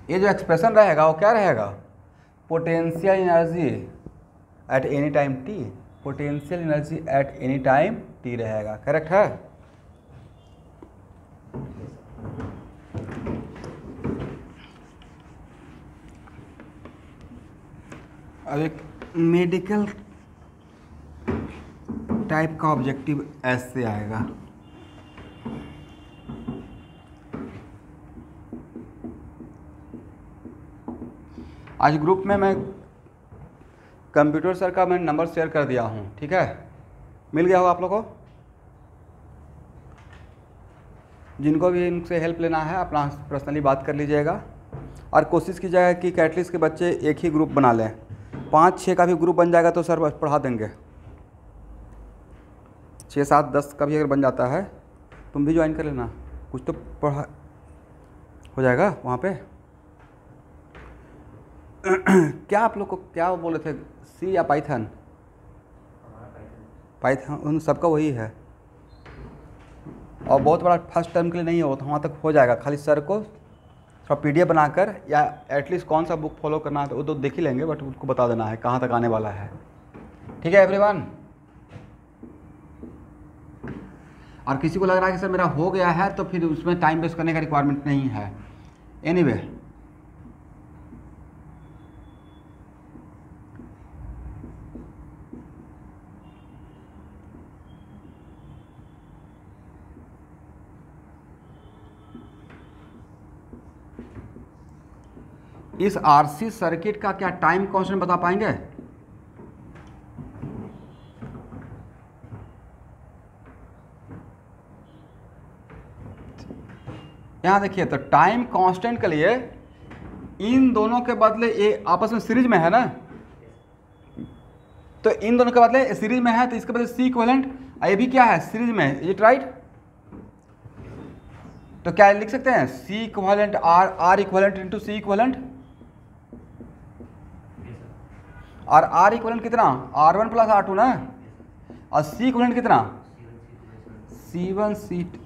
ये जो एक्सप्रेशन रहेगा वो क्या रहेगा, potential energy at any time t, potential energy at any time t रहेगा, करेक्ट है। अब एक मेडिकल टाइप का ऑब्जेक्टिव ऐसे आएगा, आज ग्रुप में मैं कंप्यूटर सर का मैंने नंबर शेयर कर दिया हूँ, ठीक है, मिल गया होगा आप लोगों को। जिनको भी इनसे हेल्प लेना है अपना पर्सनली बात कर लीजिएगा, और कोशिश कीजिएगा कि कैटलिस्ट के बच्चे एक ही ग्रुप बना लें, 5-6 का भी ग्रुप बन जाएगा तो सर पढ़ा देंगे, 6, 7, 10 का भी अगर बन जाता है तुम भी ज्वाइन कर लेना, कुछ तो पढ़ा हो जाएगा वहाँ पे। क्या आप लोग को क्या बोले थे, सी या पाइथन? पाइथन उन सबका वही है, और बहुत बड़ा फर्स्ट टर्म के लिए नहीं हो तो वहाँ तक हो जाएगा, खाली सर को थोड़ा PDF बनाकर या एटलीस्ट कौन सा बुक फॉलो करना है तो वो तो देख ही लेंगे, बट उसको बता देना है कहाँ तक आने वाला है, ठीक है एवरीवन। और किसी को लग रहा है कि सर मेरा हो गया है तो फिर उसमें टाइम वेस्ट करने का रिक्वायरमेंट नहीं है, एनीवे इस RC सर्किट का क्या टाइम कांस्टेंट बता पाएंगे? यहां देखिए तो टाइम कांस्टेंट के लिए इन दोनों के बदले ये आपस में सीरीज में है ना, तो इन दोनों के बदले सीरीज में है तो इसके बदले C इक्विवेलेंट, ये भी क्या है सीरीज में, इज इट राइट। तो क्या लिख सकते हैं C equivalent R equivalent into C equivalent, और R इक्विवेलेंट कितना R1 + R2 ना, और सी इक्विवेलेंट कितना, C1 C2,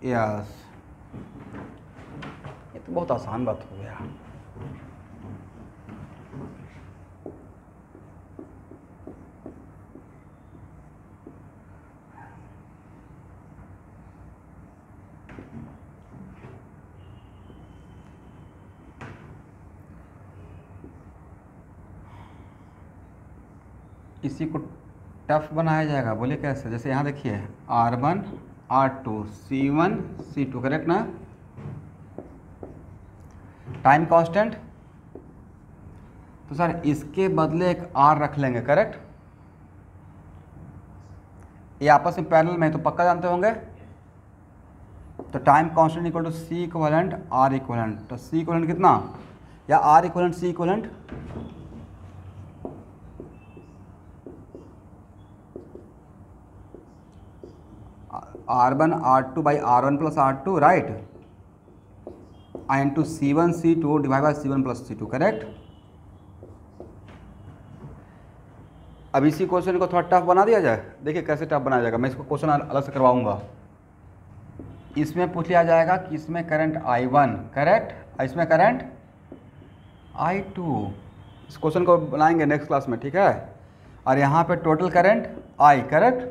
यस, ये तो बहुत आसान बात हो गया। इसी को टफ बनाया जाएगा, बोले कैसे, जैसे यहाँ देखिए R1 R2 C1 C2, correct ना, टाइम कांस्टेंट, तो सर इसके बदले एक R रख लेंगे, करेक्ट, ये आपस में पैरेलल में है तो पक्का जानते होंगे। तो time constant equal to C equivalent R equivalent, तो C इक्विवेलेंट कितना, या R equivalent C equivalent, R1 R2 by R1 plus R2, right, into C1 C2 divide by C1 plus C2, correct. अब इसी क्वेश्चन को थोड़ा tough बना दिया जाए, देखिए कैसे टफ बनाया जाएगा, मैं इसको क्वेश्चन अलग से करवाऊंगा। इसमें पूछ लिया जाएगा कि इसमें करंट I1, करेक्ट, इसमें करंट I2, इस क्वेश्चन को बनाएंगे नेक्स्ट क्लास में, ठीक है। और यहाँ पे टोटल करंट I, करेक्ट,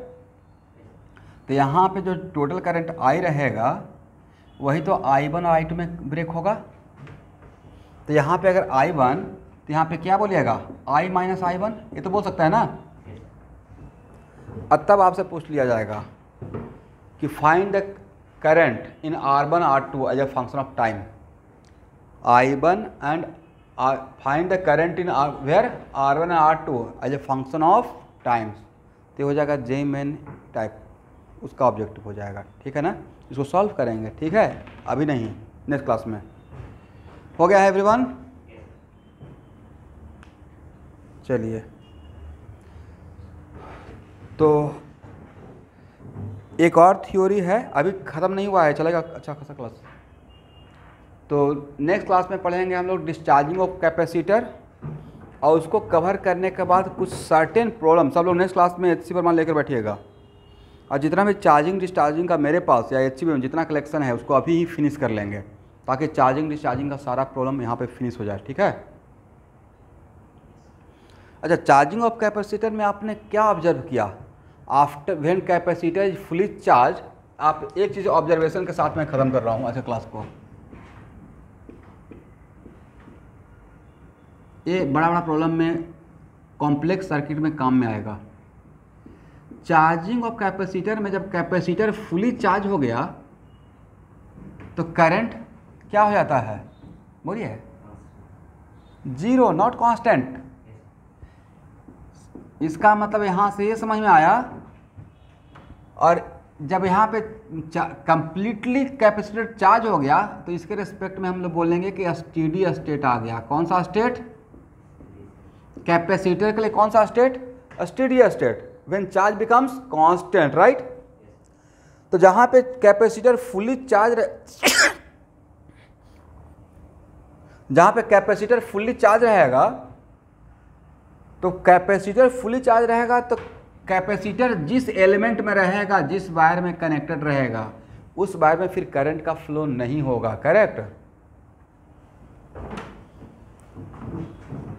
तो यहाँ पे जो टोटल करंट I रहेगा वही तो I1 और I2 में ब्रेक होगा। तो यहाँ पे अगर I1, तो यहाँ पे क्या बोलिएगा, I माइनस I1, ये तो बोल सकता है ना। अब तब आपसे पूछ लिया जाएगा कि find the current in R1 R2 as a function of time, I1 and find the current in where R1 and R2 as a function of times, तो हो जाएगा जे मेन टाइप, उसका ऑब्जेक्टिव हो जाएगा, ठीक है ना। इसको सॉल्व करेंगे, ठीक है, अभी नहीं, नेक्स्ट क्लास में। हो गया है एवरीवन, चलिए, तो एक और थ्योरी है, अभी ख़त्म नहीं हुआ है, चलेगा अच्छा खासा क्लास। तो नेक्स्ट क्लास में पढ़ेंगे हम लोग डिस्चार्जिंग ऑफ कैपेसिटर, और उसको कवर करने के बाद कुछ सर्टेन प्रॉब्लम सब लोग नेक्स्ट क्लास में HC पर मान लेकर बैठिएगा। और जितना भी चार्जिंग डिस्चार्जिंग का मेरे पास या HC में जितना कलेक्शन है उसको अभी ही फिनिश कर लेंगे, ताकि चार्जिंग डिस्चार्जिंग का सारा प्रॉब्लम यहाँ पे फिनिश हो जाए, ठीक है। अच्छा, चार्जिंग ऑफ कैपेसिटर में आपने क्या ऑब्जर्व किया, after when capacitor is fully charge, आप एक चीज़ ऑब्जर्वेशन के साथ मैं ख़त्म कर रहा हूँ ऐसे क्लास को, ये बड़ा बड़ा प्रॉब्लम में कॉम्प्लेक्स सर्किट में काम में आएगा। चार्जिंग ऑफ कैपेसिटर में जब कैपेसिटर फुली चार्ज हो गया तो करंट क्या हो जाता है, बोलिए, जीरो, नॉट कांस्टेंट। इसका मतलब यहाँ से ये समझ में आया, और जब यहाँ पे कंप्लीटली कैपेसिटर चार्ज हो गया तो इसके रिस्पेक्ट में हम लोग बोलेंगे कि स्टेडी स्टेट आ गया। कौन सा स्टेट, कैपेसिटर के लिए कौन सा state, steady state, when charge becomes constant, right. तो जहाँ पे कैपेसिटर फुली चार्ज जहाँ पे कैपेसिटर फुली चार्ज रहेगा, तो कैपेसिटर फुली चार्ज रहेगा तो कैपेसिटर जिस एलिमेंट में रहेगा, जिस वायर में कनेक्टेड रहेगा, उस वायर में फिर करंट का फ्लो नहीं होगा, करेक्ट,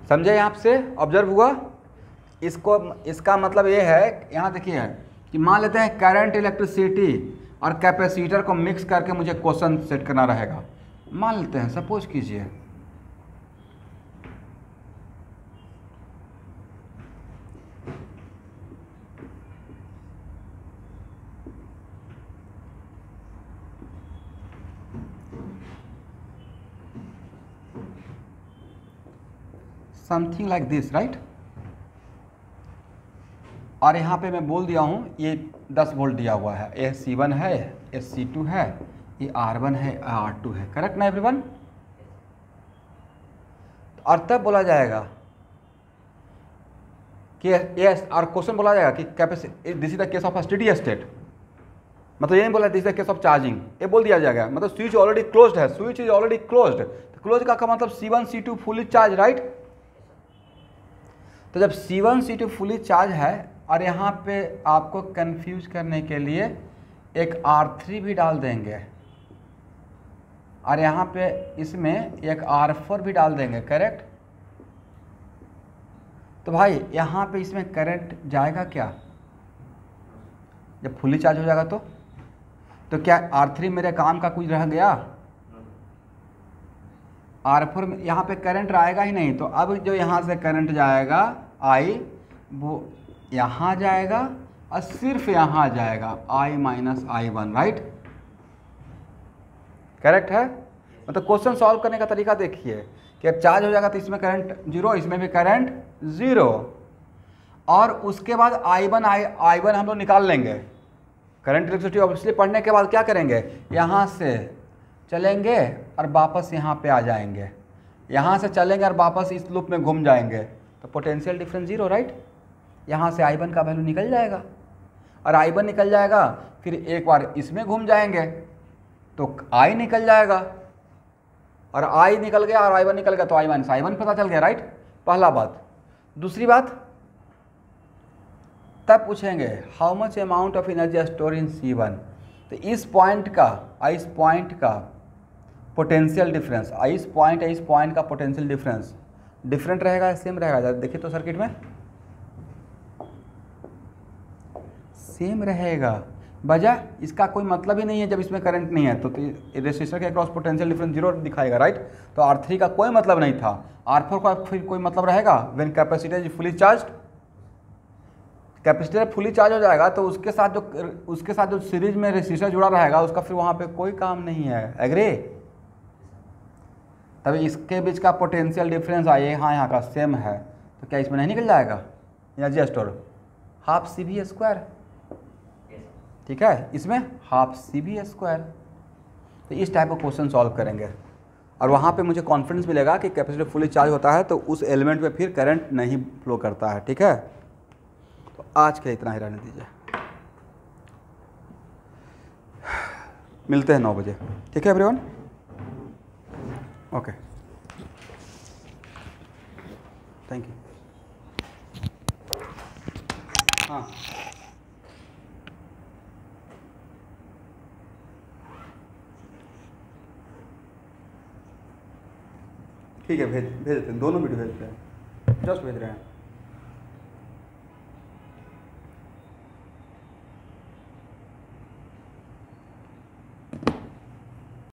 समझे, यहाँ से ऑब्जर्व हुआ। इसको, इसका मतलब ये है, यहाँ देखिए कि मान लेते हैं करंट, इलेक्ट्रिसिटी और कैपेसिटर को मिक्स करके मुझे क्वेश्चन सेट करना रहेगा। मान लेते हैं, सपोज कीजिए समथिंग लाइक दिस, राइट। और यहाँ पे मैं बोल दिया हूँ ये 10 वोल्ट दिया हुआ है, ये C1 है, ये C2 है, ये R1 है, R2 है, करेक्ट ना एवरीवन। और तब बोला जाएगा कि ये, और क्वेश्चन बोला जाएगा कि capacity, this is the case of steady state, मतलब ये नहीं बोला this is the case of charging, ये बोल दिया जाएगा, मतलब स्विच ऑलरेडी क्लोज्ड है, स्विच इज ऑलरेडी क्लोज्ड, तो क्लोज का मतलब C1 C2 fully charge, right. तो जब C1 C2 फुली चार्ज है और यहाँ पे आपको कंफ्यूज करने के लिए एक R3 भी डाल देंगे, और यहाँ पे इसमें एक R4 भी डाल देंगे, करेक्ट। तो भाई यहाँ पे इसमें करंट जाएगा क्या, जब फुली चार्ज हो जाएगा तो क्या R3 मेरे काम का कुछ रह गया, R4 में यहाँ पे करंट आएगा ही नहीं। तो अब जो यहाँ से करंट जाएगा I, वो यहाँ जाएगा और सिर्फ यहाँ जाएगा I minus I1, right, correct है। मतलब क्वेश्चन सॉल्व करने का तरीका देखिए कि अब चार्ज हो जाएगा तो इसमें करंट जीरो, इसमें भी करंट जीरो, और उसके बाद I1 हम लोग निकाल लेंगे। करंट इलेक्ट्रिसिटी ऑब्वियसली पढ़ने के बाद क्या करेंगे, यहाँ से चलेंगे और वापस यहाँ पे आ जाएंगे, यहाँ से चलेंगे और वापस इस लूप में घूम जाएंगे, तो पोटेंशियल डिफरेंस जीरो, राइट। यहाँ से I1 का वैल्यू निकल जाएगा, और I1 निकल जाएगा, फिर एक बार इसमें घूम जाएंगे तो I निकल जाएगा, और I निकल गया और I1 निकल गया तो I माइनस I1 पता चल गया, राइट। पहला बात। दूसरी बात, तब पूछेंगे how much amount of energy store in C1। तो इस पॉइंट का पोटेंशियल डिफरेंस, इस पॉइंट का पोटेंशियल डिफरेंस डिफरेंट रहेगा या सेम रहेगा, देखिए तो सर्किट में सेम रहेगा। वजह, इसका कोई मतलब ही नहीं है, जब इसमें करंट नहीं है तो रेसिस्टर के अक्रॉस पोटेंशियल डिफरेंस जीरो दिखाएगा, राइट। तो R3 का कोई मतलब नहीं था, R4 का फिर कोई मतलब रहेगा। When capacitor is fully charge, capacitor fully charge हो जाएगा तो उसके साथ जो सीरीज में रेसिस्टर जुड़ा रहेगा उसका फिर वहाँ पे कोई काम नहीं है, एग्री। तभी इसके बीच का पोटेंशियल डिफरेंस यहाँ का सेम है, तो क्या इसमें नहीं निकल जाएगा energy store, half CV square, ठीक है, इसमें हाफ CV स्क्वायर। तो इस टाइप का क्वेश्चन सॉल्व करेंगे, और वहाँ पे मुझे कॉन्फिडेंस मिलेगा कि कैपेसिटर फुली चार्ज होता है तो उस एलिमेंट में फिर करंट नहीं फ्लो करता है, ठीक है। तो आज के इतना ही रहने दीजिए, मिलते हैं 9 बजे, ठीक है एवरीवन, ओके, थैंक यू। हाँ, ठीक है, भेज देते हैं, दोनों वीडियो भेजते हैं, जस्ट भेज रहे हैं।